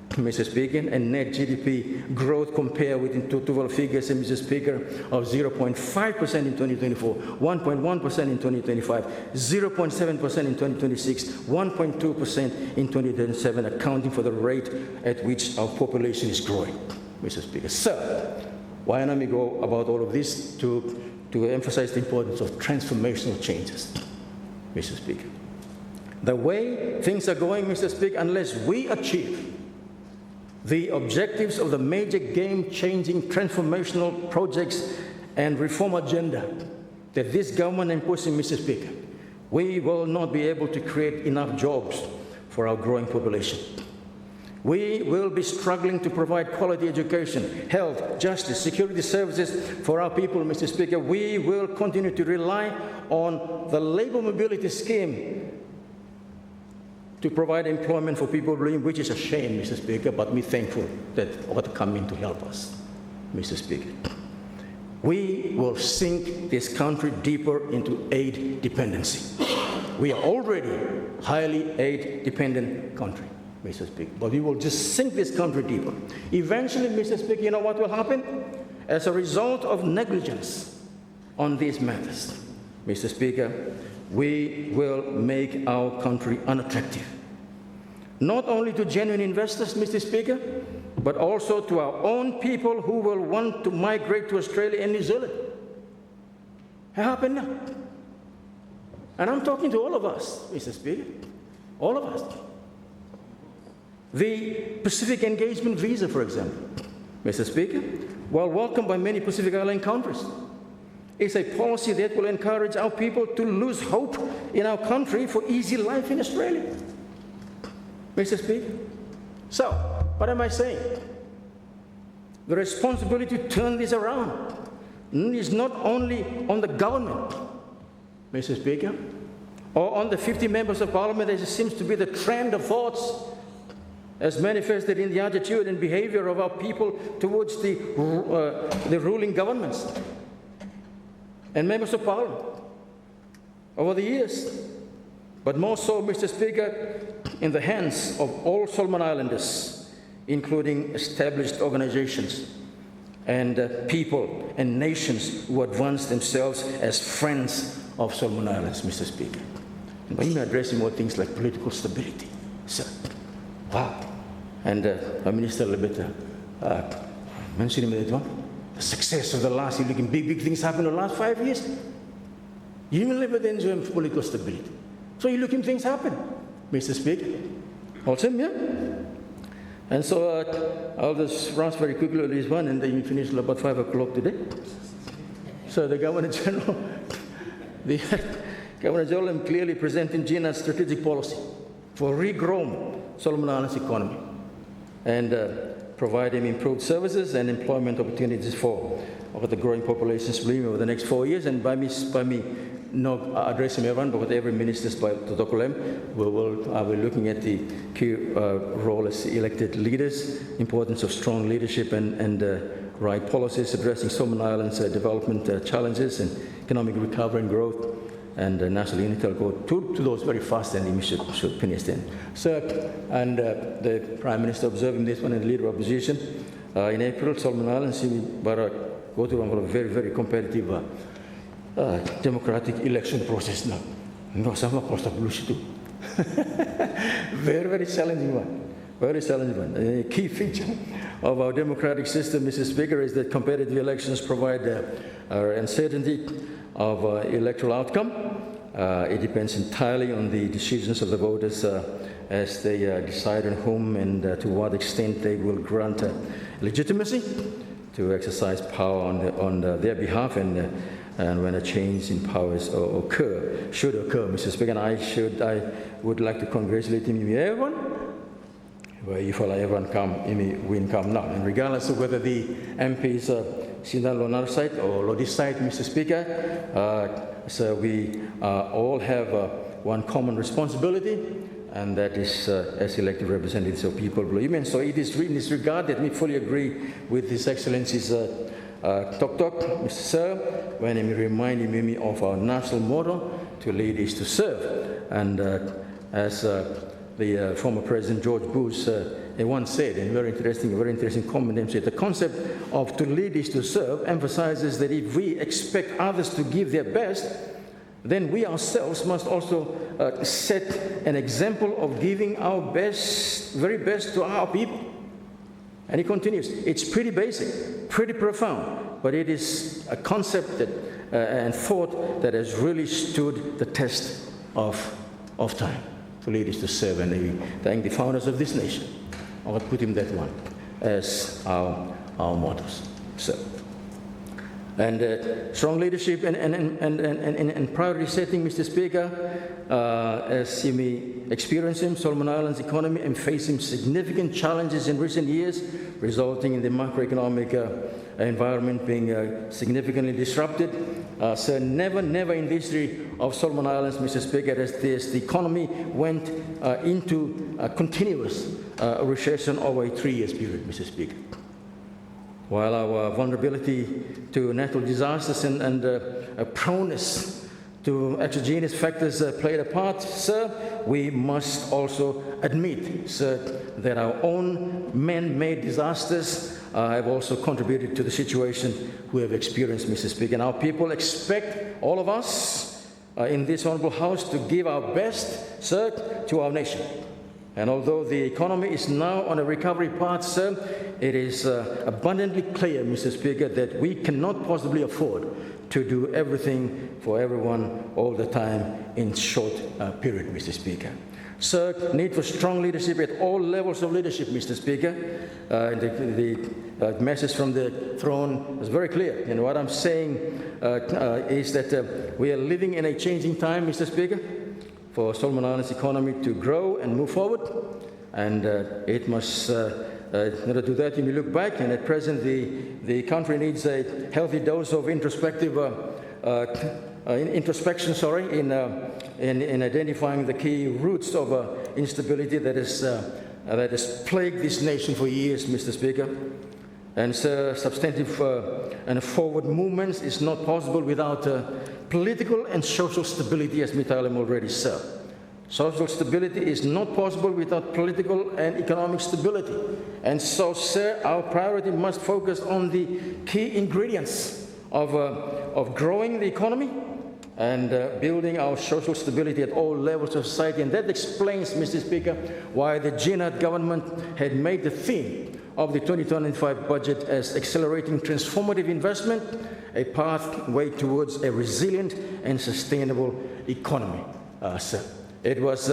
Mr. Speaker, and net GDP growth compared with the 12 figures, Mr. Speaker, of 0.5% in 2024, 1.1% in 2025, 0.7% in 2026, 1.2% in 2027, accounting for the rate at which our population is growing, Mr. Speaker. So, why don't we go about all of this to emphasize the importance of transformational changes, Mr. Speaker. The way things are going, Mr. Speaker, unless we achieve the objectives of the major game-changing transformational projects and reform agenda that this government is pushing, Mr. Speaker, we will not be able to create enough jobs for our growing population. We will be struggling to provide quality education, health, justice, security services for our people, Mr. Speaker. We will continue to rely on the labor mobility scheme to provide employment for people, which is a shame, Mr. Speaker, but we're thankful that ought to come in to help us, Mr. Speaker. We will sink this country deeper into aid dependency. We are already a highly aid-dependent country, Mr. Speaker, but we will just sink this country deeper. Eventually, Mr. Speaker, you know what will happen? As a result of negligence on these matters, Mr. Speaker, we will make our country unattractive, not only to genuine investors, Mr. Speaker, but also to our own people who will want to migrate to Australia and New Zealand. It happened now. And I'm talking to all of us, Mr. Speaker, all of us. The Pacific Engagement Visa, for example, Mr. Speaker, while welcomed by many Pacific Island countries, is a policy that will encourage our people to lose hope in our country for easy life in Australia, Mr. Speaker. So, what am I saying? The responsibility to turn this around is not only on the government, Mr. Speaker, or on the 50 members of Parliament, as it seems to be the trend of thoughts as manifested in the attitude and behavior of our people towards the ruling governments and members of Parliament over the years, but more so, Mr. Speaker, in the hands of all Solomon Islanders, including established organizations and people and nations who advance themselves as friends of Solomon Islands, Mr. Speaker. And when you're addressing more things like political stability, sir, wow. And Prime Minister a little bit mentioning that one. The success of the last, you're looking big things happen in the last 5 years. You will never enjoy political stability. So you're looking things happen, Mr. Speaker. Awesome, yeah? And so I'll just rush very quickly on this one, and then you finish about 5 o'clock today. So the Governor General, Governor General clearly presenting Gina's strategic policy for regrown Solomon Islands economy and providing improved services and employment opportunities for the growing populations over the next 4 years. And by me not addressing everyone, but with every minister by Dr. Lem, we're looking at the key role as elected leaders, importance of strong leadership and right policies addressing Solomon Islands' development challenges and economic recovery and growth and national unity. I'll go to those very fast, and we should finish then. So, and the Prime Minister observing this one and the Leader of Opposition in April, Solomon Islands, go to a very, very competitive democratic election process now. No, some of course too. Very, very challenging one. Very challenging one. A key feature of our democratic system, Mr. Speaker, is that competitive elections provide uncertainty of electoral outcome. It depends entirely on the decisions of the voters as they decide on whom and to what extent they will grant legitimacy to exercise power on their behalf, and when a change in powers should occur, Mr. Speaker. And I would like to congratulate everyone where if everyone come, win come now. And regardless of whether the MPs sit on our side or this side, Mr. Speaker, so we all have one common responsibility, and that is as elected representatives of people of Blue. So it is in this regard that we fully agree with His Excellency's Tok, Mr. Sir, when he reminded me of our national motto, to lead is to serve. And as the former President George Bush once said, and very interesting comment, he said, the concept of to lead is to serve emphasizes that if we expect others to give their best, then we ourselves must also set an example of giving our best, very best to our people. And he continues, it's pretty basic, pretty profound, but it is a concept that, and thought that has really stood the test of time. To lead is to serve, and we thank the founders of this nation. I would put him that one as our mottos. So, and strong leadership and priority setting, Mr. Speaker, as you may experience him, Solomon Islands economy and facing significant challenges in recent years, resulting in the macroeconomic environment being significantly disrupted. So never in the history of Solomon Islands, Mr. Speaker, as the economy went into a continuous recession over a 3-year period, Mr. Speaker. While our vulnerability to natural disasters and proneness to exogenous factors played a part, sir, we must also admit, sir, that our own man-made disasters have also contributed to the situation we have experienced, Mr. Speaker. And our people expect all of us in this honorable House to give our best, sir, to our nation. And although the economy is now on a recovery path, sir, it is abundantly clear, Mr. Speaker, that we cannot possibly afford to do everything for everyone all the time in short period, Mr. Speaker. Sir, need for strong leadership at all levels of leadership, Mr. Speaker. The message from the throne is very clear. And what I'm saying is that we are living in a changing time, Mr. Speaker, for Solomon Islands economy to grow and move forward. And it must in order to do that, you may look back, and at present the country needs a healthy dose of introspection, in identifying the key roots of instability that has plagued this nation for years, Mr. Speaker. And substantive and forward movements is not possible without political and social stability, as Mithalim already said. Social stability is not possible without political and economic stability. And so, sir, our priority must focus on the key ingredients of growing the economy and building our social stability at all levels of society. And that explains, Mr. Speaker, why the Jinad government had made the theme of the 2025 budget as accelerating transformative investment, a pathway towards a resilient and sustainable economy, sir. It was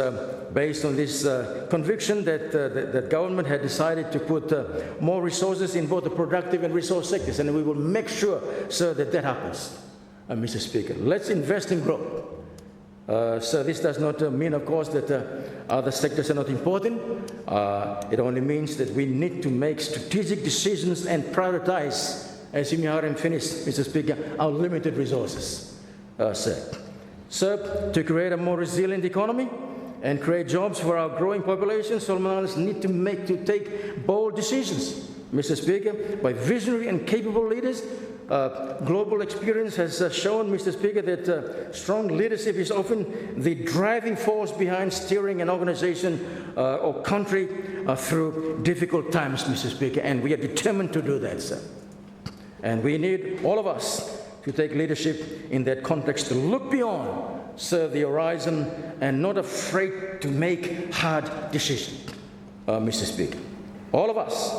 based on this conviction that the government had decided to put more resources in both the productive and resource sectors, and we will make sure, sir, that that happens, Mr. Speaker. Let's invest in growth. So this does not mean, of course, that other sectors are not important. It only means that we need to make strategic decisions and prioritize, as you may finish, Mr. Speaker, our limited resources, sir. Sir, to create a more resilient economy and create jobs for our growing population, Solomon Islands need to take bold decisions, Mr. Speaker, by visionary and capable leaders. Global experience has shown, Mr. Speaker, that strong leadership is often the driving force behind steering an organization or country through difficult times, Mr. Speaker, and we are determined to do that, sir. And we need all of us to take leadership in that context, to look beyond, sir, the horizon, and not afraid to make hard decisions, Mr. Speaker. All of us,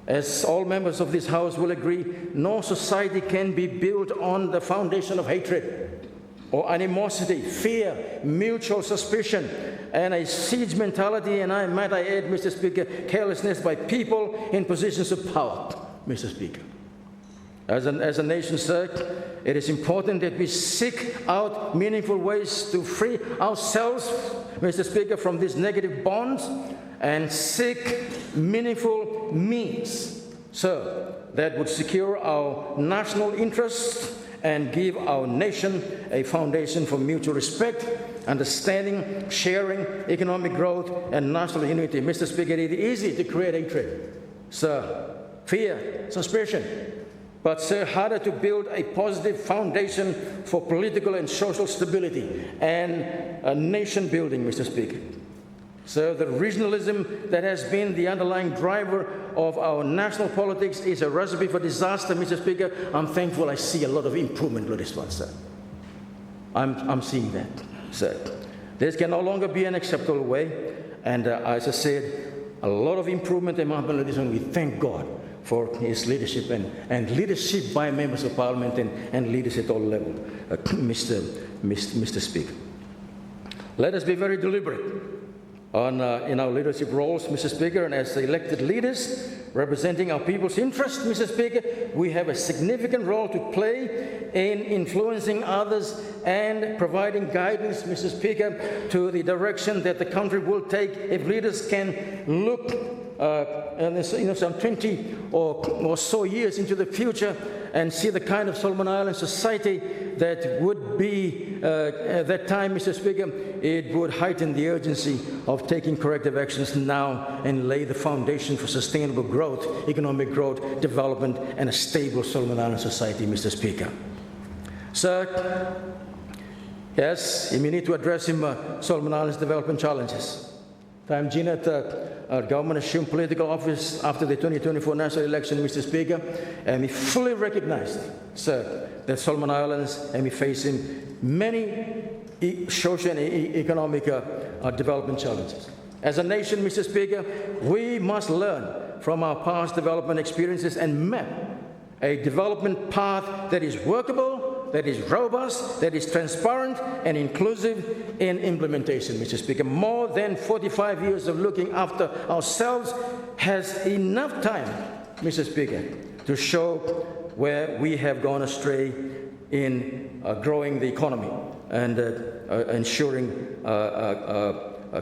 as all members of this House will agree, no society can be built on the foundation of hatred or animosity, fear, mutual suspicion, and a siege mentality, and might I add, Mr. Speaker, carelessness by people in positions of power, Mr. Speaker. As a nation, sir, it is important that we seek out meaningful ways to free ourselves, Mr. Speaker, from these negative bonds and seek meaningful means, sir, that would secure our national interests and give our nation a foundation for mutual respect, understanding, sharing, economic growth, and national unity. Mr. Speaker, it is easy to create hatred, sir, fear, suspicion, but, sir, harder to build a positive foundation for political and social stability and nation building, Mr. Speaker. So the regionalism that has been the underlying driver of our national politics is a recipe for disaster, Mr. Speaker. I'm thankful I see a lot of improvement with this one, sir. I'm seeing that, sir. This can no longer be an acceptable way. And as I said, a lot of improvement in this one. We thank God for his leadership and leadership by members of parliament and leaders at all levels, Mr. Speaker. Let us be very deliberate in our leadership roles, Mr. Speaker, and as elected leaders representing our people's interests, Mr. Speaker, we have a significant role to play in influencing others and providing guidance, Mr. Speaker, to the direction that the country will take. If leaders can look some 20 or so years into the future and see the kind of Solomon Island society that would be at that time, Mr. Speaker, it would heighten the urgency of taking corrective actions now and lay the foundation for sustainable growth, economic growth, development, and a stable Solomon Island society, Mr. Speaker. Sir, yes, we need to address Solomon Islands development challenges. Time Gina, our government assumed political office after the 2024 national election, Mr. Speaker, and we fully recognized, sir, that Solomon Islands and we facing many social and economic development challenges. As a nation, Mr. Speaker, we must learn from our past development experiences and map a development path that is workable, that is robust, that is transparent and inclusive in implementation, Mr. Speaker. More than 45 years of looking after ourselves has enough time, Mr. Speaker, to show where we have gone astray in growing the economy and ensuring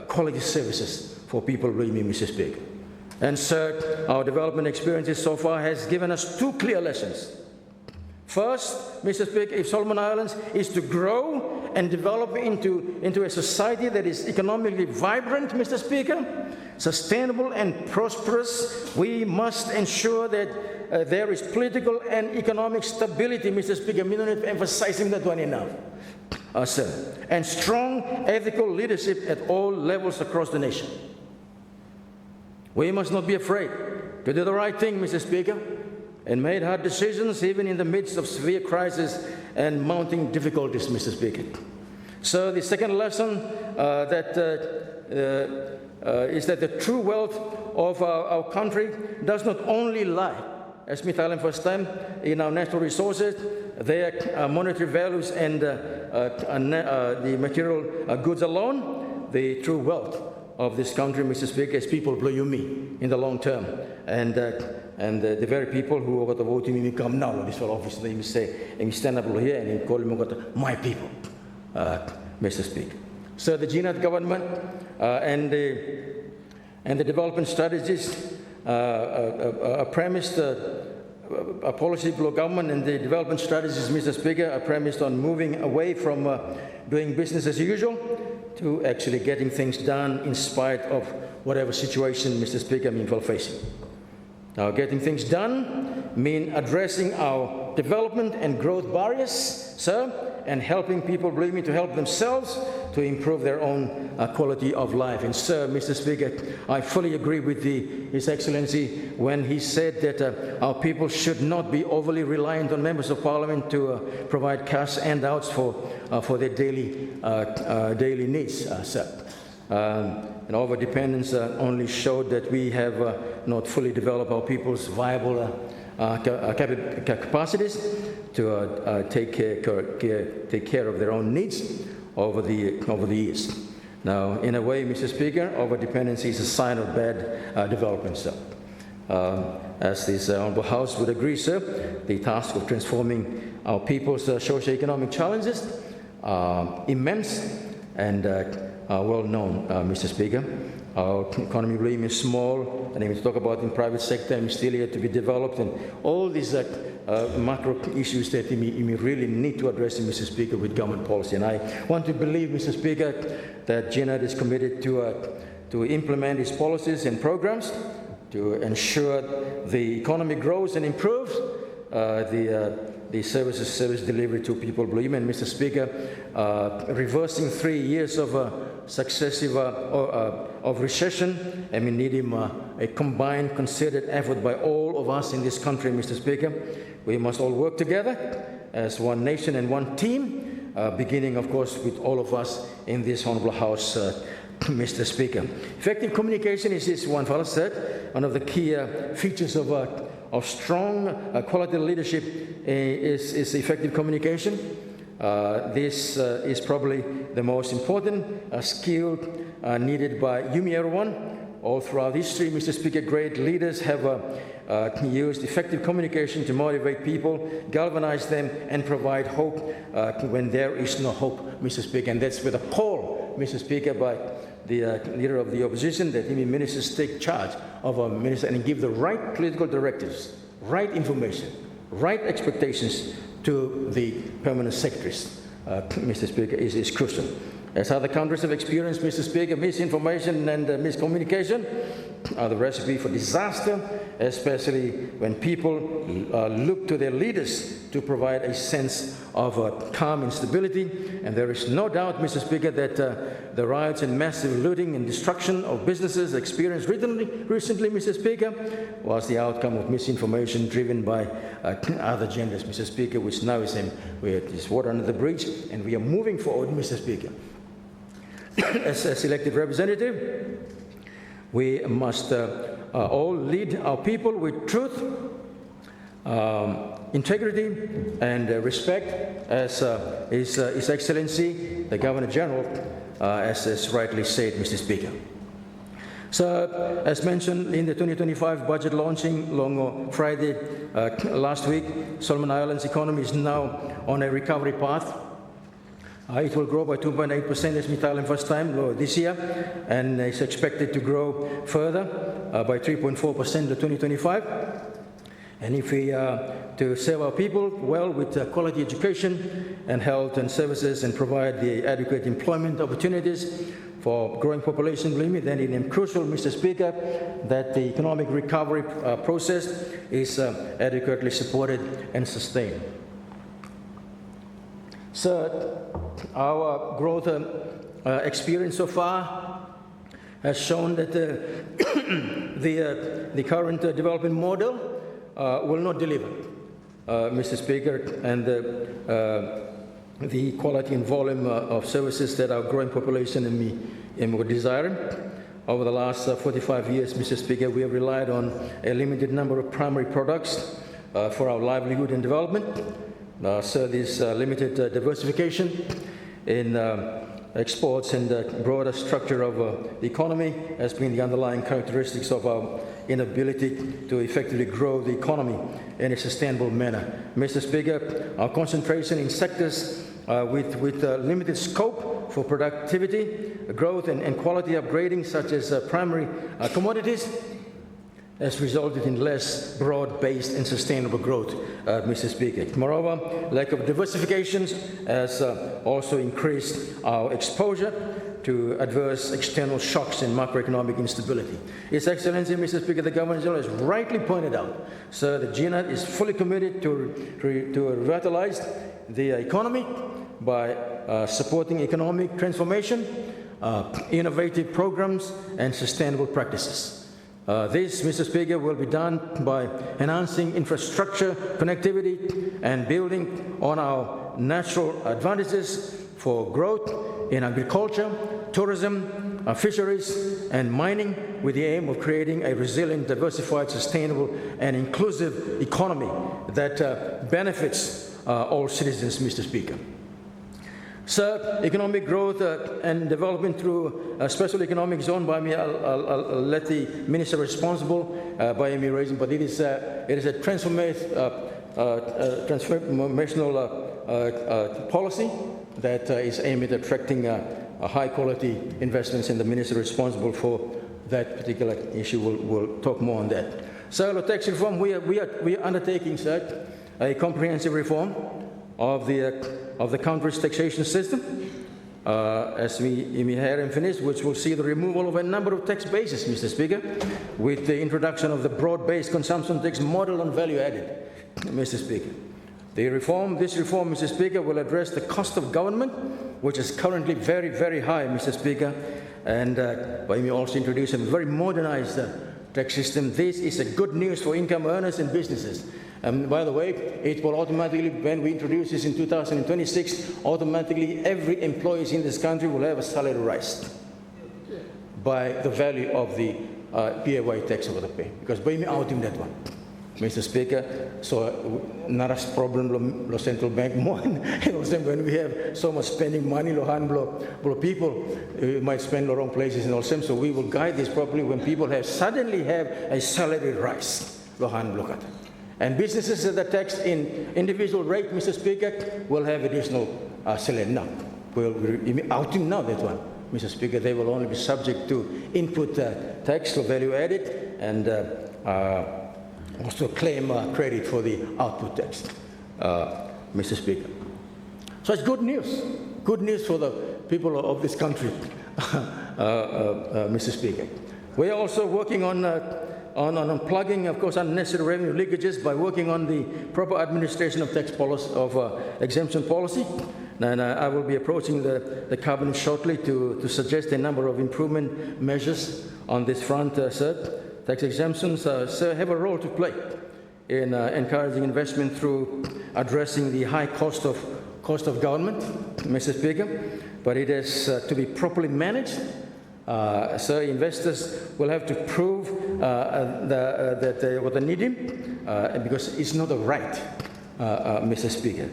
quality services for people with me, Mr. Speaker. And sir, our development experiences so far has given us two clear lessons. First, Mr. Speaker, if Solomon Islands is to grow and develop into a society that is economically vibrant, Mr. Speaker, sustainable and prosperous, we must ensure that there is political and economic stability, Mr. Speaker. I'm not emphasizing that one enough, sir. And strong ethical leadership at all levels across the nation. We must not be afraid to do the right thing, Mr. Speaker, and made hard decisions even in the midst of severe crisis and mounting difficulties, Mr. Speaker. So the second lesson is that the true wealth of our country does not only lie, as Smith Island first time, in our natural resources, their monetary values and the material goods alone. The true wealth of this country, Mr. Speaker, is people below you me in the long term. And the very people who got the vote in me come now, this for office, they say, and we stand up here and call them my people, Mr. Speaker. So the GNAT government and the development strategies are premised, a policy below government and the development strategies, Mr. Speaker, are premised on moving away from doing business as usual to actually getting things done in spite of whatever situation, Mr. Speaker, we're facing. Now, getting things done mean addressing our development and growth barriers, sir, and helping people, believe me, to help themselves to improve their own quality of life. And sir, Mr. Speaker, I fully agree with His Excellency when he said that our people should not be overly reliant on members of Parliament to provide cash handouts for their daily needs, sir. And over-dependence only showed that we have not fully developed our people's viable capacities to take care of their own needs over the years. Now, in a way, Mr. Speaker, over-dependency is a sign of bad development, sir. As this Honourable House would agree, sir, the task of transforming our people's socio-economic challenges are immense and well known, Mr. Speaker. Our economy really is small, and we talk about in private sector and still yet to be developed, and all these macro issues that we really need to address, Mr. Speaker, with government policy. And I want to believe, Mr. Speaker, that GNAD is committed to implement its policies and programs to ensure the economy grows and improves, the service delivery to people believe. And Mr. Speaker, reversing 3 years of successive of recession, and we need a combined, concerted effort by all of us in this country, Mr. Speaker. We must all work together as one nation and one team, beginning, of course, with all of us in this Honourable House, Mr. Speaker. Effective communication is, as one fellow said, one of the key features of strong quality leadership is effective communication. This is probably the most important skill needed by you, everyone. All throughout history, Mr. Speaker, great leaders have used effective communication to motivate people, galvanize them, and provide hope when there is no hope, Mr. Speaker. And that's with a call, Mr. Speaker, by the leader of the opposition, that ministers take charge of our minister and give the right political directives, right information, right expectations to the permanent secretaries, Mr. Speaker, is crucial. As other countries have experienced, Mr. Speaker, misinformation and miscommunication are the recipe for disaster, especially when people look to their leaders to provide a sense of calm and stability. And there is no doubt, Mr. Speaker, that the riots and massive looting and destruction of businesses experienced recently, Mr. Speaker, was the outcome of misinformation driven by other agendas, Mr. Speaker, which now is water under the bridge, and we are moving forward, Mr. Speaker. As elected representative, we must all lead our people with truth, integrity, and respect, as His Excellency, the Governor General, as rightly said, Mr. Speaker. So, as mentioned in the 2025 budget launching on Friday last week, Solomon Islands economy is now on a recovery path. It will grow by 2.8% as Thailand first time this year, and it's expected to grow further by 3.4% in 2025. And if we to serve our people well with quality education and health and services and provide the adequate employment opportunities for growing population, believe me, then it is crucial, Mr. Speaker, that the economic recovery process is adequately supported and sustained. So, our growth experience so far has shown that the current development model will not deliver, Mr. Speaker, and the quality and volume of services that our growing population and we desire. Over the last 45 years, Mr. Speaker, we have relied on a limited number of primary products for our livelihood and development. So this limited diversification in exports and the broader structure of the economy has been the underlying characteristics of our inability to effectively grow the economy in a sustainable manner. Mr. Speaker, our concentration in sectors with limited scope for productivity, growth, and quality upgrading, such as primary commodities, has resulted in less broad-based and sustainable growth, Mr. Speaker. Moreover, lack of diversification has also increased our exposure to adverse external shocks and macroeconomic instability. His Excellency, Mr. Speaker, the Governor General has rightly pointed out, sir, that GNAD is fully committed to revitalize the economy by supporting economic transformation, innovative programs, and sustainable practices. This, Mr. Speaker, will be done by enhancing infrastructure connectivity and building on our natural advantages for growth in agriculture, tourism, fisheries, and mining, with the aim of creating a resilient, diversified, sustainable, and inclusive economy that benefits all citizens, Mr. Speaker. Sir, economic growth and development through a special economic zone, by me, I'll let the minister responsible by me raising, but it is a transformational policy that is aimed at attracting high quality investments, and the minister responsible for that particular issue will talk more on that. So, tax reform, we are undertaking, sir, a comprehensive reform of the country's taxation system, as we hear and finish, which will see the removal of a number of tax bases, Mr. Speaker, with the introduction of the broad-based consumption tax model on value added, Mr. Speaker. This reform, Mr. Speaker, will address the cost of government, which is currently very, very high, Mr. Speaker, and by me also introduce a very modernized tax system. This is a good news for income earners and businesses. By the way, it will automatically, when we introduce this in 2026, automatically every employee in this country will have a salary rise by the value of the PAY tax over the pay. Because by me out in that one, Mr. Speaker, so not a problem lo central bank more. When we have so much spending money, people might spend the wrong places and all same. So we will guide this properly when people suddenly have a salary rise. And businesses that are taxed in individual rate, Mr. Speaker, will have additional salary. Now, we'll out him now that one, Mr. Speaker. They will only be subject to input tax or value added, and also claim credit for the output tax, Mr. Speaker. So it's good news for the people of this country, Mr. Speaker. We are also working on unplugging, of course, unnecessary revenue leakages by working on the proper administration of tax policy, of exemption policy. And I will be approaching the cabinet shortly to suggest a number of improvement measures on this front, sir. Tax exemptions, sir, have a role to play in encouraging investment through addressing the high cost of government, Mr. Speaker. But it is to be properly managed. So investors will have to prove that they need him, because it's not a right, Mr. Speaker.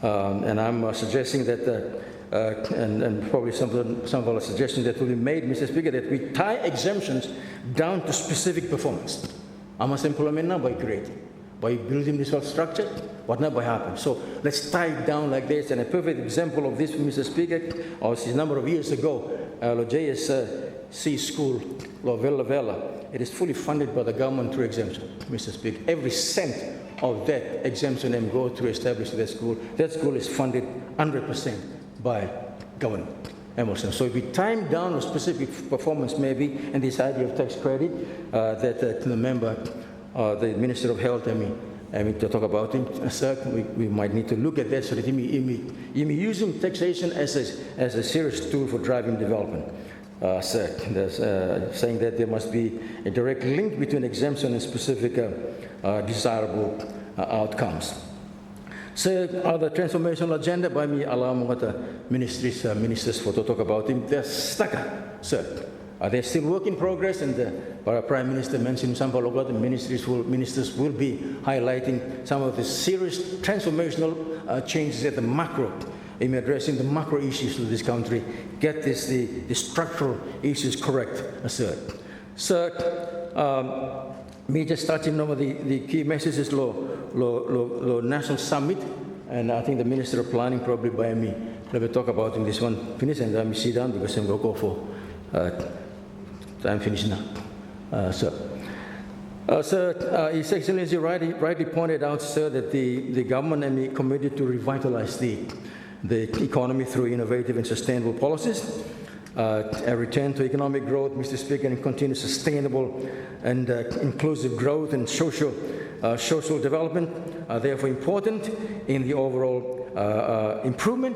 And I'm suggesting that, and probably some of our suggestions that will be made, Mr. Speaker, that we tie exemptions down to specific performance. I must implement now by creating, by building this whole structure, what now by happen. So let's tie it down like this. And a perfect example of this, Mr. Speaker, was a number of years ago, the JSC school, Vela. It is fully funded by the government through exemption, Mr. Speaker. Every cent of that exemption and go to establish that school. That school is funded 100% by government. Emerson. So if we time down a specific performance maybe, and this idea of tax credit, that the member, the Minister of Health, to talk about him, sir, we might need to look at that, so that using taxation as a serious tool for driving development. Sir, saying that there must be a direct link between exemption and specific desirable outcomes. So, the transformational agenda by me, allow ministers for to talk about him. They're stuck, sir. They're still work in progress, and the Prime Minister mentioned some of the ministers will be highlighting some of the serious transformational changes at the macro, in addressing the macro issues of this country, get the structural issues correct, sir. Sir, me just touching over the key messages, national summit, and I think the Minister of Planning probably by me, let me talk about in this one, finish, and let me sit down because I'm going to go for time finish now. Sir, His Excellency rightly pointed out, sir, that the government committed to revitalize the economy through innovative and sustainable policies. A return to economic growth, Mr. Speaker, and continued sustainable and inclusive growth and social development are therefore important in the overall improvement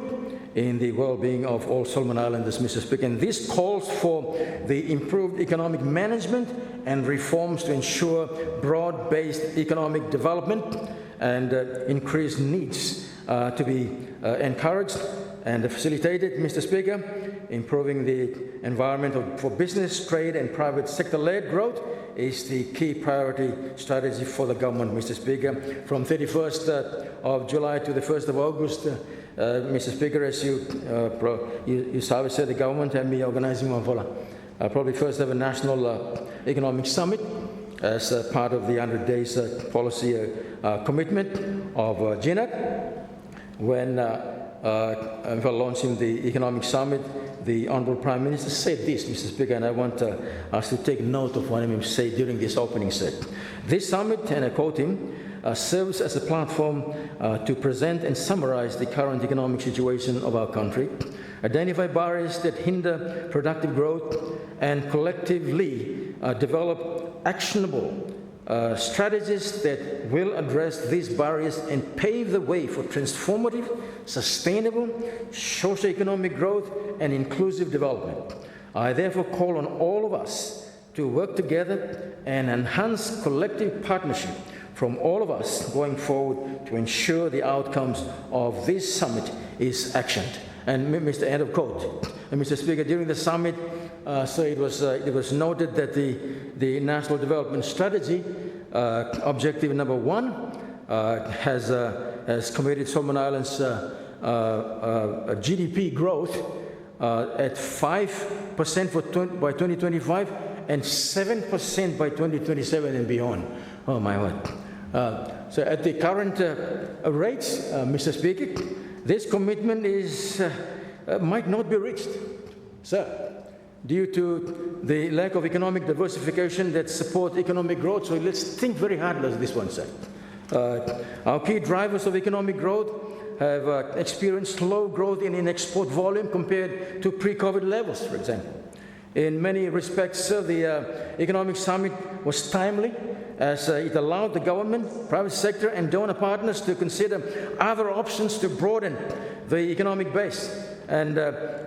in the well-being of all Solomon Islanders, Mr. Speaker. And this calls for the improved economic management and reforms to ensure broad-based economic development, and increased needs to be encouraged and facilitated, Mr. Speaker. Improving the environment for business, trade, and private sector-led growth is the key priority strategy for the government, Mr. Speaker. From 31st of July to the 1st of August, Mr. Speaker, as you said, the government and me organizing Manvola. Probably first have a national economic summit as part of the 100 days policy commitment of GNAT. When launching the economic summit, the Honourable Prime Minister said this, Mr. Speaker, and I want us to take note of what he said during this opening set. This summit, and I quote him, serves as a platform to present and summarize the current economic situation of our country, identify barriers that hinder productive growth, and collectively develop actionable strategies that will address these barriers and pave the way for transformative, sustainable, socio-economic growth and inclusive development. I therefore call on all of us to work together and enhance collective partnership from all of us going forward to ensure the outcomes of this summit is actioned. And Mr. End of quote. And Mr. Speaker, during the summit, so it was noted that the National Development Strategy, objective number 1, has committed Solomon Islands GDP growth at 5% by 2025 and 7% by 2027 and beyond. Oh my word. So at the current rates, Mr. Speaker, this commitment might not be reached, sir, due to the lack of economic diversification that support economic growth. So let's think very hard on this one, sir. Our key drivers of economic growth have experienced slow growth in export volume compared to pre-COVID levels, for example. In many respects, sir, the economic summit was timely, as it allowed the government, private sector, and donor partners to consider other options to broaden the economic base and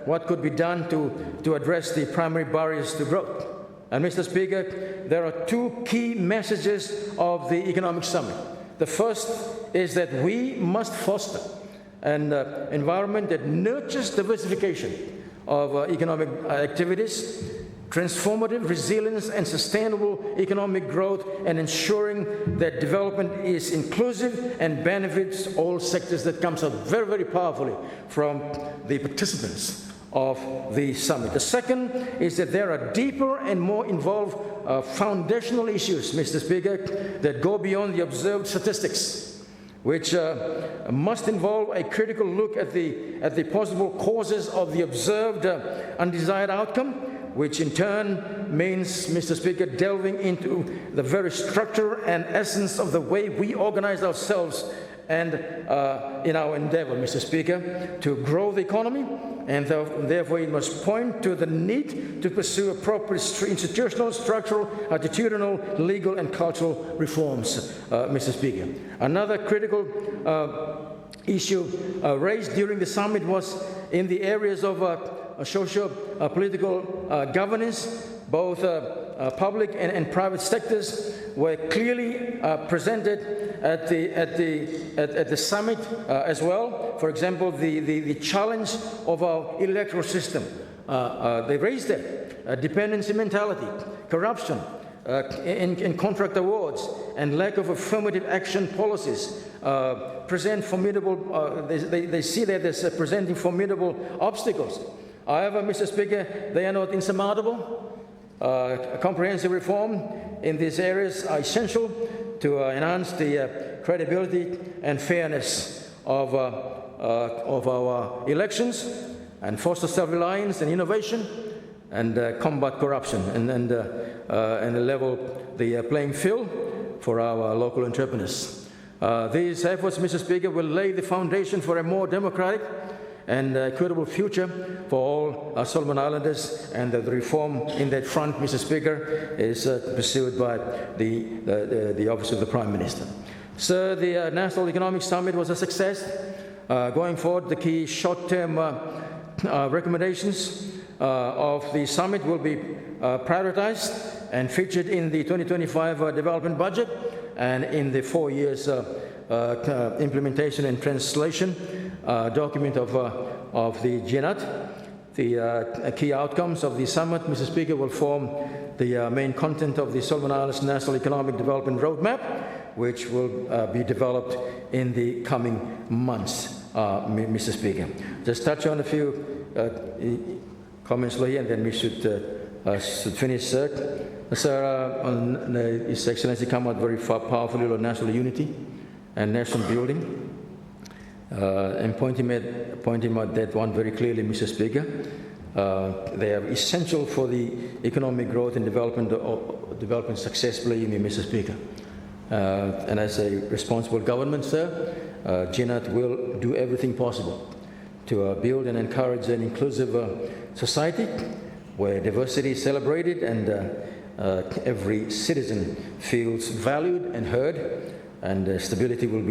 what could be done to address the primary barriers to growth. And Mr. Speaker, there are 2 key messages of the economic summit. The first is that we must foster an environment that nurtures diversification of economic activities, transformative resilience and sustainable economic growth, and ensuring that development is inclusive and benefits all sectors. That comes out very, very powerfully from the participants of the summit. The second is that there are deeper and more involved foundational issues, Mr. Speaker, that go beyond the observed statistics, which must involve a critical look at the possible causes of the observed undesired outcome, which in turn means, Mr. Speaker, delving into the very structure and essence of the way we organize ourselves and in our endeavor, Mr. Speaker, to grow the economy, and therefore it must point to the need to pursue appropriate institutional, structural, attitudinal, legal, and cultural reforms, Mr. Speaker. Another critical issue raised during the summit was in the areas of socio-political governance. Both public and private sectors were clearly presented at the summit as well. For example, the challenge of our electoral system. They raised it. Dependency mentality, corruption in contract awards, and lack of affirmative action policies present formidable. They see that as presenting formidable obstacles. However, Mr. Speaker, they are not insurmountable. Comprehensive reform in these areas are essential to enhance the credibility and fairness of our elections, and foster self-reliance and innovation, and combat corruption, and level the playing field for our local entrepreneurs. These efforts, Mr. Speaker, will lay the foundation for a more democratic and equitable future for all Solomon Islanders, and the reform in that front, Mr. Speaker, is pursued by the Office of the Prime Minister. Sir, the National Economic Summit was a success. Going forward, the key short-term recommendations of the summit will be prioritized and featured in the 2025 development budget and in the 4 years implementation and translation document of the GNAT. The key outcomes of the summit, Mr. Speaker, will form the main content of the Solomon Islands National Economic Development Roadmap, which will be developed in the coming months. Mr. Speaker. Just touch on a few comments here, and then we should finish, sir. Sir, His Excellency come out very powerfully on national unity and nation building. And pointing out that one very clearly, Mr. Speaker. They are essential for the economic growth and development successfully, Mr. Speaker. And as a responsible government, sir, GNAT will do everything possible to build and encourage an inclusive society where diversity is celebrated and every citizen feels valued and heard, and stability will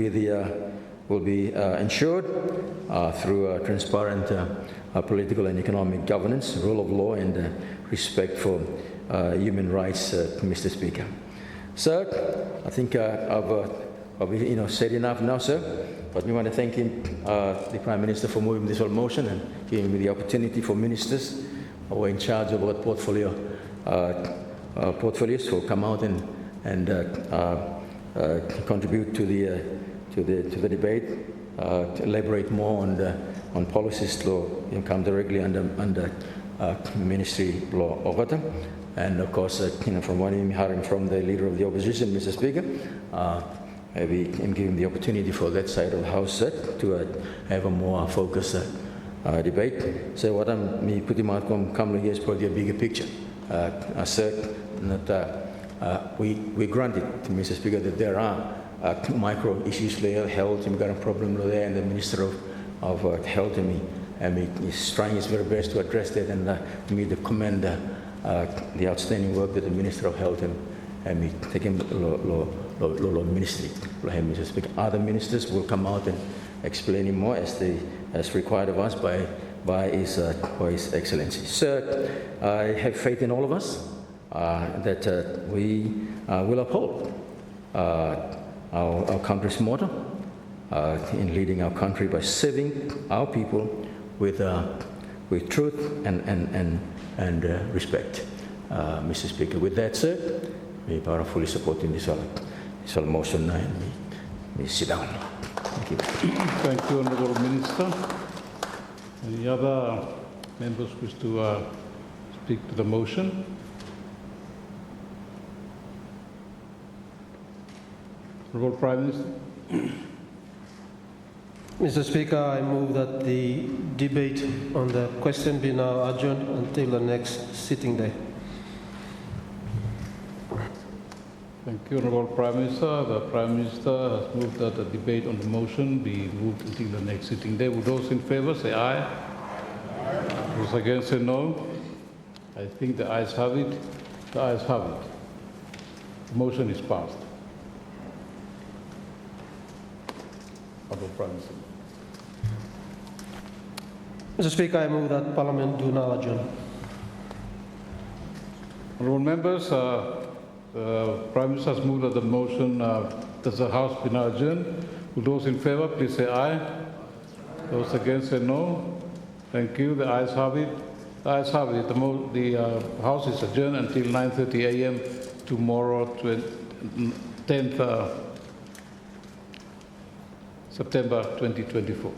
be ensured through transparent political and economic governance, rule of law, and respect for human rights, Mr. Speaker. Sir, I think I've said enough now, sir. But we want to thank him, the Prime Minister, for moving this whole motion and giving me the opportunity for ministers who are in charge of our portfolios to come out and contribute to the debate, to elaborate more on policies to come directly under Ministry Law Order. And of course, from what I'm hearing from the Leader of the Opposition, Mr. Speaker, maybe giving the opportunity for that side of the House to have a more focused debate. So what I'm putting out come here is probably a bigger picture. We granted, Mr. Speaker, that there are micro issues there, health, we've got a problem there, and the Minister of Health is trying his very best to address that, and we need to commend the outstanding work that the Minister of Health and taking ministry, Mr. Speaker. Other ministers will come out and explain more as required of us by His Excellency. Sir, I have faith in all of us that we will uphold our country's motto in leading our country by serving our people with truth and respect, Mr. Speaker. With that, sir, we are fully supporting this motion, and we sit down. Thank you. Thank you, Honourable Minister. Any other members wish to speak to the motion? Honourable Prime Minister. Mr. Speaker, I move that the debate on the question be now adjourned until the next sitting day. Thank you, Honourable Prime Minister. The Prime Minister has moved that the debate on the motion be moved until the next sitting day. Would those in favour say aye? Aye. Those against say no? I think the ayes have it. The ayes have it. The motion is passed. Honourable Prime Minister. Mr. Speaker, I move that Parliament do now adjourn. Honourable members, the Prime Minister has moved that the motion does the House be now adjourned. Will those in favour please say aye? Those against say no. Thank you. The ayes have it. The ayes have it. The House is adjourned until 9:30 a.m. tomorrow, 10th September 2024.